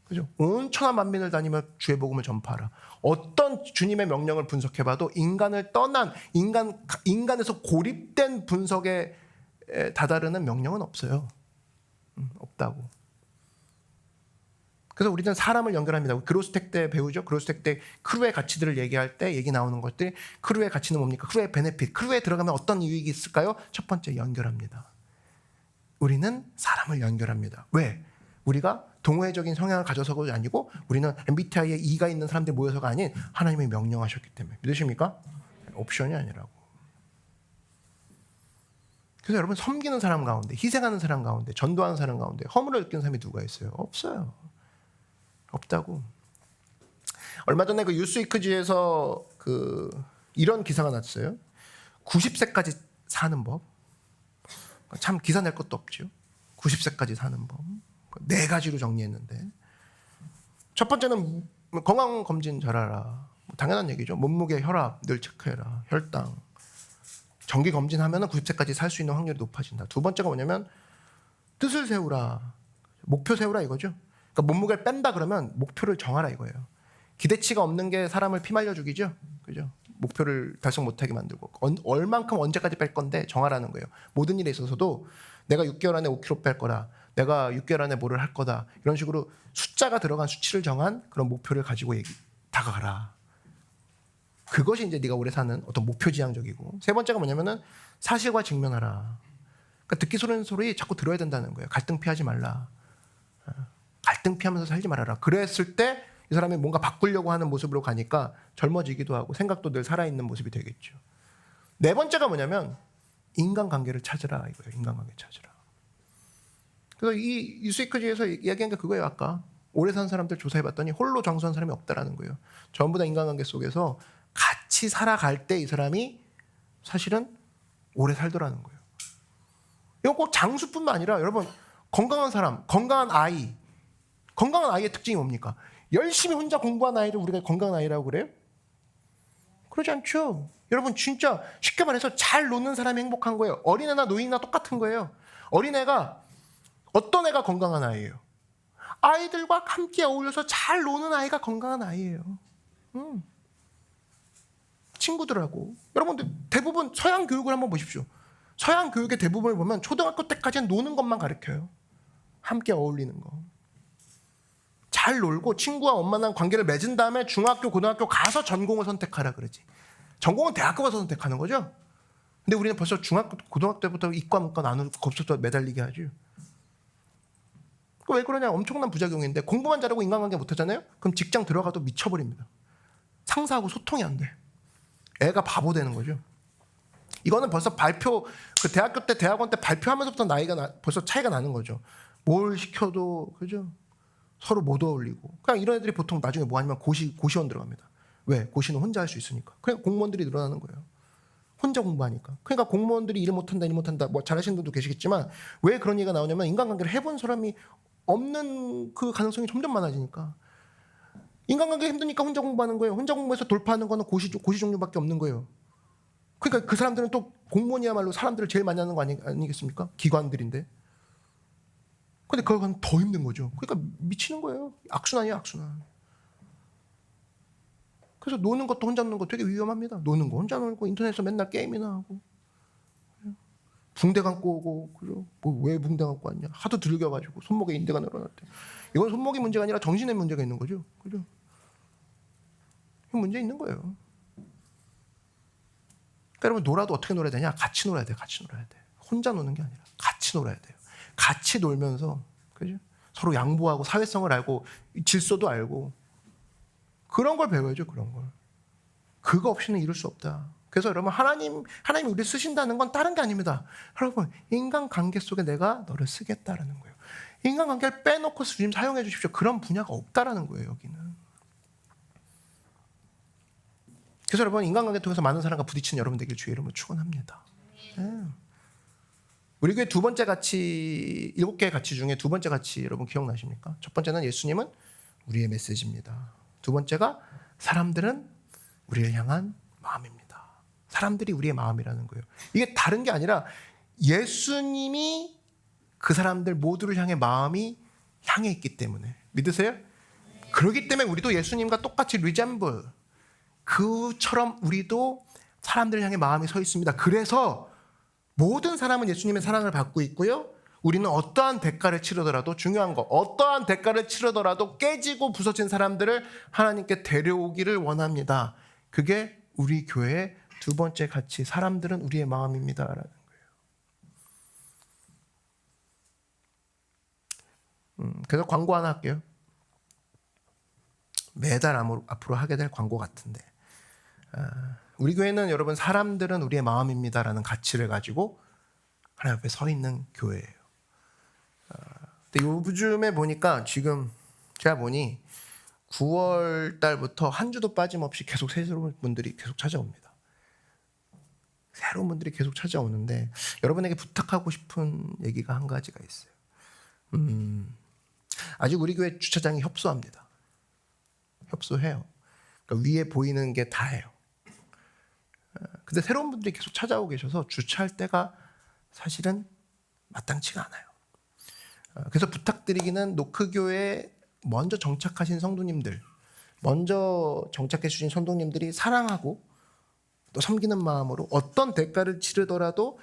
그죠? 온 천하 만민을 다니며 주의 복음을 전파하라. 어떤 주님의 명령을 분석해봐도 인간을 떠난, 인간에서 고립된 분석에 다다르는 명령은 없어요. 없다고. 그래서 우리는 사람을 연결합니다. 그로스텍 때 배우죠. 그로스텍 때 크루의 가치들을 얘기할 때 얘기 나오는 것들, 크루의 가치는 뭡니까? 크루의 베네핏. 크루에 들어가면 어떤 유익이 있을까요? 첫 번째, 연결합니다. 우리는 사람을 연결합니다. 왜? 우리가 동호회적인 성향을 가져서가 아니고, 우리는 MBTI에 E가 있는 사람들 모여서가 아닌 하나님이 명령하셨기 때문에. 믿으십니까? 옵션이 아니라고. 그래서 여러분, 섬기는 사람 가운데, 희생하는 사람 가운데, 전도하는 사람 가운데 허물을 느끼는 사람이 누가 있어요? 없어요. 없다고. 얼마 전에 그 뉴스위크지에서 이런 기사가 났어요. 90세까지 사는 법. 참 기사 낼 것도 없죠. 90세까지 사는 법. 4가지로 정리했는데, 첫 번째는 건강검진 잘하라. 당연한 얘기죠. 몸무게, 혈압 늘 체크해라. 혈당. 정기검진하면 90세까지 살 수 있는 확률이 높아진다. 두 번째가 뭐냐면 뜻을 세우라. 목표 세우라 이거죠. 그러니까 몸무게를 뺀다 그러면 목표를 정하라 이거예요. 기대치가 없는 게 사람을 피말려 죽이죠. 그죠? 목표를 달성 못하게 만들고, 얼만큼 언제까지 뺄 건데 정하라는 거예요. 모든 일에 있어서도 내가 6개월 안에 5kg 뺄 거다, 내가 6개월 안에 뭐를 할 거다, 이런 식으로 숫자가 들어간 수치를 정한 그런 목표를 가지고 다가가라. 그것이 이제 네가 오래 사는 어떤 목표 지향적이고, 세 번째가 뭐냐면은 사실과 직면하라. 그러니까 듣기 싫은 소리 자꾸 들어야 된다는 거예요. 갈등 피하지 말라. 갈등 피하면서 살지 말아라. 그랬을 때 이 사람이 뭔가 바꾸려고 하는 모습으로 가니까 젊어지기도 하고 생각도 늘 살아있는 모습이 되겠죠. 네 번째가 뭐냐면 인간관계를 찾으라 이거예요. 인간관계 찾으라. 그래서 이 뉴스위크지에서 이야기한 게 그거예요. 아까 오래 산 사람들 조사해봤더니 홀로 장수한 사람이 없다라는 거예요. 전부 다 인간관계 속에서 같이 살아갈 때 이 사람이 사실은 오래 살더라는 거예요. 이건 꼭 장수뿐만 아니라 여러분, 건강한 사람, 건강한 아이의 특징이 뭡니까? 열심히 혼자 공부한 아이를 우리가 건강한 아이라고 그래요? 그러지 않죠. 여러분, 진짜 쉽게 말해서 잘 노는 사람이 행복한 거예요. 어린애나 노인이나 똑같은 거예요. 어린애가, 어떤 애가 건강한 아이예요? 아이들과 함께 어울려서 잘 노는 아이가 건강한 아이예요. 친구들하고. 여러분들 대부분 서양 교육을 한번 보십시오. 서양 교육의 대부분을 보면 초등학교 때까지는 노는 것만 가르쳐요. 함께 어울리는 거. 잘 놀고 친구와 원만한 관계를 맺은 다음에 중학교, 고등학교 가서 전공을 선택하라 그러지. 전공은 대학교 가서 선택하는 거죠. 근데 우리는 벌써 중학교, 고등학교 때부터 이과, 문과 나누고 거기서부터 매달리게 하죠. 왜 그러냐? 엄청난 부작용인데, 공부만 잘하고 인간관계 못하잖아요? 그럼 직장 들어가도 미쳐버립니다. 상사하고 소통이 안 돼. 애가 바보 되는 거죠. 이거는 벌써 그 대학교 때, 대학원 때 발표하면서부터 벌써 차이가 나는 거죠. 뭘 시켜도, 그죠? 서로 못 어울리고. 그냥 이런 애들이 보통 나중에 뭐 하냐면 고시원 들어갑니다. 왜? 고시는 혼자 할 수 있으니까. 그냥 공무원들이 늘어나는 거예요. 혼자 공부하니까. 그러니까 공무원들이 일 못한다 뭐 잘하시는 분도 계시겠지만 왜 그런 얘기가 나오냐면 인간관계를 해본 사람이 없는 그 가능성이 점점 많아지니까. 인간관계가 힘드니까 혼자 공부하는 거예요. 혼자 공부해서 돌파하는 거는 고시 종류밖에 없는 거예요. 그러니까 그 사람들은 또 공무원이야말로 사람들을 제일 많이 하는 거 아니겠습니까? 기관들인데. 근데 그건 더 힘든 거죠. 그러니까 미치는 거예요. 악순환이에요, 악순환. 그래서 노는 것도 혼자 노는 거 되게 위험합니다. 노는 거 혼자 놀고 인터넷에서 맨날 게임이나 하고 붕대 감고 오고 그죠? 뭐 왜 붕대 감고 왔냐? 하도 들겨가지고 손목에 인대가 늘어났대. 이건 손목이 문제가 아니라 정신의 문제가 있는 거죠. 그죠? 문제 있는 거예요. 그러니까 여러분 놀아도 어떻게 놀아야 되냐? 같이 놀아야 돼요. 같이 놀아야 돼. 혼자 노는 게 아니라 같이 놀아야 돼요. 같이 놀면서 그죠? 서로 양보하고 사회성을 알고 질서도 알고 그런 걸 배워야죠. 그런 걸. 그거 없이는 이룰 수 없다. 그래서 여러분 하나님이 우리를 쓰신다는 건 다른 게 아닙니다. 여러분 인간관계 속에 내가 너를 쓰겠다라는 거예요. 인간관계를 빼놓고 주님 사용해 주십시오. 그런 분야가 없다라는 거예요. 여기는. 그래서 여러분 인간관계 통해서 많은 사람과 부딪히는 여러분 되길 주의 이름으로 축원합니다. 네. 우리 교회 두 번째 가치 7개의 가치 중에 두 번째 가치 여러분 기억나십니까? 첫 번째는 예수님은 우리의 메시지입니다. 두 번째가 사람들은 우리를 향한 마음입니다. 사람들이 우리의 마음이라는 거예요. 이게 다른 게 아니라 예수님이 그 사람들 모두를 향해 마음이 향해 있기 때문에 믿으세요? 그렇기 때문에 우리도 예수님과 똑같이 리semble 그처럼 우리도 사람들을 향해 마음이 서 있습니다. 그래서 모든 사람은 예수님의 사랑을 받고 있고요. 우리는 어떠한 대가를 치르더라도 중요한 거 어떠한 대가를 치르더라도 깨지고 부서진 사람들을 하나님께 데려오기를 원합니다. 그게 우리 교회의 두 번째 가치 사람들은 우리의 마음입니다라는 거예요. 그래서 광고 하나 할게요. 매달 앞으로 하게 될 광고 같은데 우리 교회는 여러분 사람들은 우리의 마음입니다라는 가치를 가지고 하나님 앞에 서 있는 교회예요. 근데 요즘에 보니까 지금 제가 보니 9월 달부터 한 주도 빠짐없이 계속 새로운 분들이 계속 찾아옵니다. 새로운 분들이 계속 찾아오는데 여러분에게 부탁하고 싶은 얘기가 한 가지가 있어요. 아직 우리 교회 주차장이 협소합니다. 협소해요. 그러니까 위에 보이는 게 다예요. 근데 새로운 분들이 계속 찾아오고 계셔서 주차할 때가 사실은 마땅치가 않아요. 그래서 부탁드리기는 노크교회에 먼저 정착하신 성도님들, 먼저 정착해 주신 성도님들이 사랑하고 또 섬기는 마음으로 어떤 대가를 치르더라도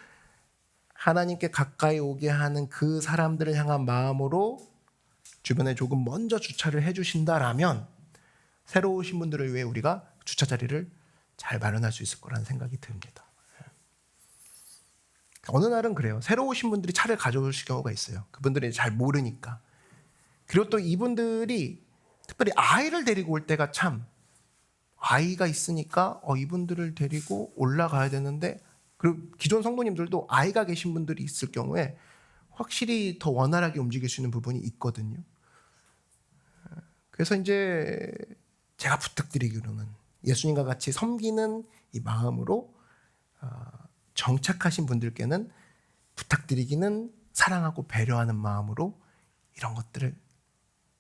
하나님께 가까이 오게 하는 그 사람들을 향한 마음으로 주변에 조금 먼저 주차를 해주신다라면 새로 오신 분들을 위해 우리가 주차 자리를 잘 마련할 수 있을 거라는 생각이 듭니다. 어느 날은 그래요. 새로 오신 분들이 차를 가져오실 경우가 있어요. 그분들이 잘 모르니까. 그리고 또 이분들이 특별히 아이를 데리고 올 때가 참 아이가 있으니까 이분들을 데리고 올라가야 되는데 그리고 기존 성도님들도 아이가 계신 분들이 있을 경우에 확실히 더 원활하게 움직일 수 있는 부분이 있거든요. 그래서 이제 제가 부탁드리기로는 예수님과 같이 섬기는 이 마음으로 정착하신 분들께는 부탁드리기는 사랑하고 배려하는 마음으로 이런 것들을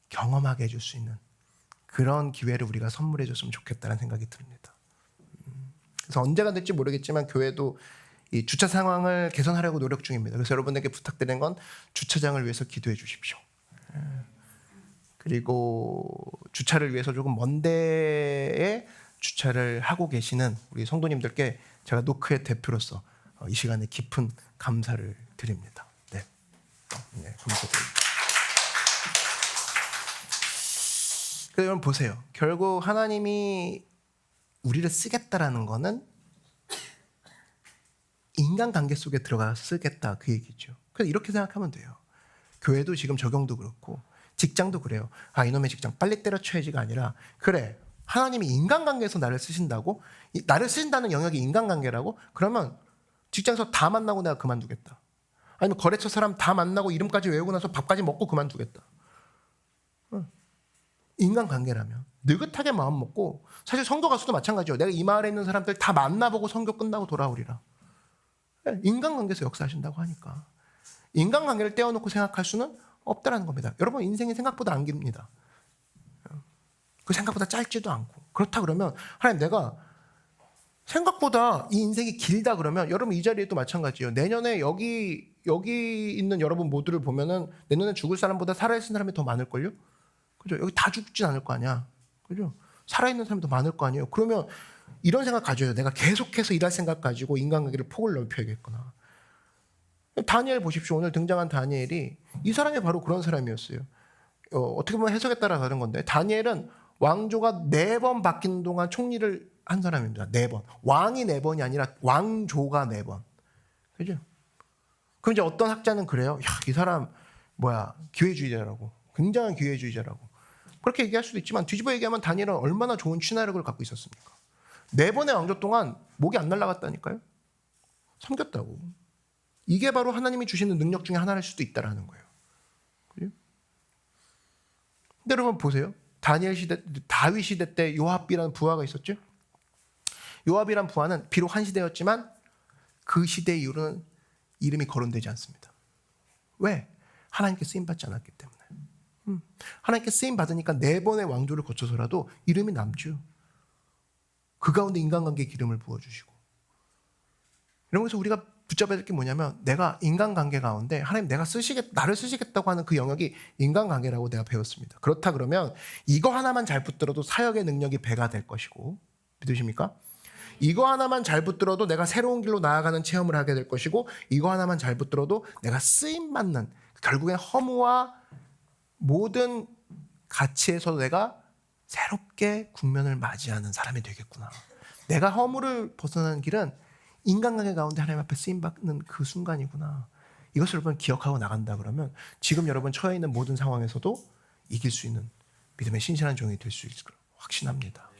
경험하게 해줄 수 있는 그런 기회를 우리가 선물해 줬으면 좋겠다는 생각이 듭니다. 그래서 언제가 될지 모르겠지만 교회도 이 주차 상황을 개선하려고 노력 중입니다. 그래서 여러분에게 부탁드리는 건 주차장을 위해서 기도해 주십시오. 그리고 주차를 위해서 조금 먼 데에 주차를 하고 계시는 우리 성도님들께 제가 노크의 대표로서 이 시간에 깊은 감사를 드립니다. 네, 감사드립니다. 그래서 여러분 보세요. 결국 하나님이 우리를 쓰겠다라는 거는 인간관계 속에 들어가서 쓰겠다 그 얘기죠. 그래서 이렇게 생각하면 돼요. 교회도 지금 적용도 그렇고 직장도 그래요. 이놈의 직장 빨리 때려쳐야지가 아니라 그래 하나님이 인간관계에서 나를 쓰신다고 나를 쓰신다는 영역이 인간관계라고 그러면 직장에서 다 만나고 내가 그만두겠다. 아니면 거래처 사람 다 만나고 이름까지 외우고 나서 밥까지 먹고 그만두겠다. 인간관계라면 느긋하게 마음 먹고, 사실 선교 가서도 마찬가지예요. 내가 이 마을에 있는 사람들 다 만나보고 선교 끝나고 돌아오리라. 인간관계에서 역사하신다고 하니까 인간관계를 떼어놓고 생각할 수는 없다라는 겁니다. 여러분, 인생이 생각보다 안 깁니다. 그 생각보다 짧지도 않고. 그렇다 그러면 하나님, 내가 생각보다 이 인생이 길다 그러면, 여러분 이 자리에도 마찬가지예요. 내년에 여기 있는 여러분 모두를 보면은 내년에 죽을 사람보다 살아있는 사람이 더 많을걸요? 그죠? 여기 다 죽진 않을 거 아니야. 그죠? 살아있는 사람이 더 많을 거 아니에요. 그러면 이런 생각 가져요. 내가 계속해서 일할 생각 가지고 인간관계를 폭을 넓혀야겠구나. 다니엘 보십시오. 오늘 등장한 다니엘이, 이 사람이 바로 그런 사람이었어요. 어떻게 보면 해석에 따라 다른 건데, 다니엘은 왕조가 4번 바뀌는 동안 총리를 한 사람입니다. 4번. 왕이 4번이 아니라 왕조가 4번. 그죠? 그럼 이제 어떤 학자는 그래요. 야, 이 사람 기회주의자라고. 굉장한 기회주의자라고. 그렇게 얘기할 수도 있지만, 뒤집어 얘기하면 다니엘은 얼마나 좋은 친화력을 갖고 있었습니까? 4번의 왕조 동안 목이 안 날아갔다니까요. 섬겼다고. 이게 바로 하나님이 주시는 능력 중에 하나일 수도 있다라는 거예요. 그죠? 근데 여러분 보세요. 다니엘 시대, 다윗 시대 때 요압이라는 부하가 있었죠. 요압이란 부하는 비록 한 시대였지만 그 시대 이후로는 이름이 거론되지 않습니다. 왜? 하나님께 쓰임받지 않았기 때문에. 하나님께 쓰임받으니까 4번의 왕조를 거쳐서라도 이름이 남죠. 그 가운데 인간관계에 기름을 부어주시고. 이런 것에서 우리가 붙잡아야 될 게 뭐냐면, 내가 인간관계 가운데 하나님 나를 쓰시겠다고 하는 그 영역이 인간관계라고 내가 배웠습니다. 그렇다 그러면 이거 하나만 잘 붙들어도 사역의 능력이 배가 될 것이고, 믿으십니까? 이거 하나만 잘 붙들어도 내가 새로운 길로 나아가는 체험을 하게 될 것이고, 이거 하나만 잘 붙들어도 내가 쓰임받는, 결국엔 허무와 모든 가치에서 내가 새롭게 국면을 맞이하는 사람이 되겠구나. 내가 허무를 벗어나는 길은 인간관계 가운데 하나님 앞에 쓰임받는 그 순간이구나. 이것을 여러분 기억하고 나간다 그러면 지금 여러분 처해 있는 모든 상황에서도 이길 수 있는 믿음의 신실한 종이 될 수 있을 거라고 확신합니다.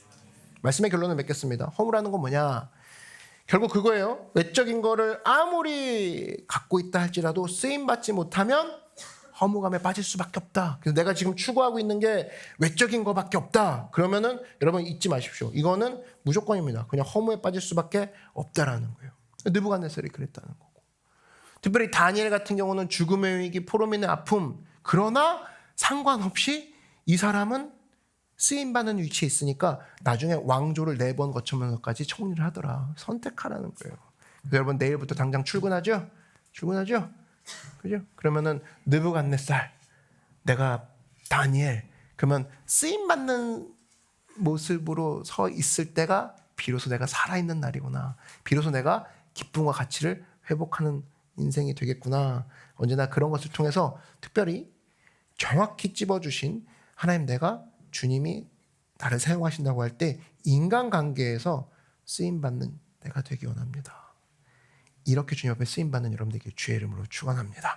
말씀의 결론을 맺겠습니다. 허무라는 건 뭐냐? 결국 그거예요. 외적인 거를 아무리 갖고 있다 할지라도 쓰임받지 못하면 허무감에 빠질 수밖에 없다. 그래서 내가 지금 추구하고 있는 게 외적인 거밖에 없다. 그러면은 여러분 잊지 마십시오. 이거는 무조건입니다. 그냥 허무에 빠질 수밖에 없다라는 거예요. 느부갓네살이 그랬다는 거고. 특별히 다니엘 같은 경우는 죽음의 위기, 포로민의 아픔. 그러나 상관없이 이 사람은 쓰임받는 위치에 있으니까 나중에 왕조를 4번 거쳐면서까지 총리를 하더라. 선택하라는 거예요. 그래서 여러분 내일부터 당장 출근하죠? 출근하죠? 그죠? 그러면은 느부갓네살, 내가 다니엘, 그러면 쓰임 받는 모습으로 서 있을 때가 비로소 내가 살아있는 날이구나. 비로소 내가 기쁨과 가치를 회복하는 인생이 되겠구나. 언제나 그런 것을 통해서 특별히 정확히 찝어주신 하나님, 내가 주님이 나를 사용하신다고 할 때 인간관계에서 쓰임받는 내가 되기 원합니다. 이렇게 주님 앞에 쓰임받는 여러분들에게 주의 이름으로 축원합니다.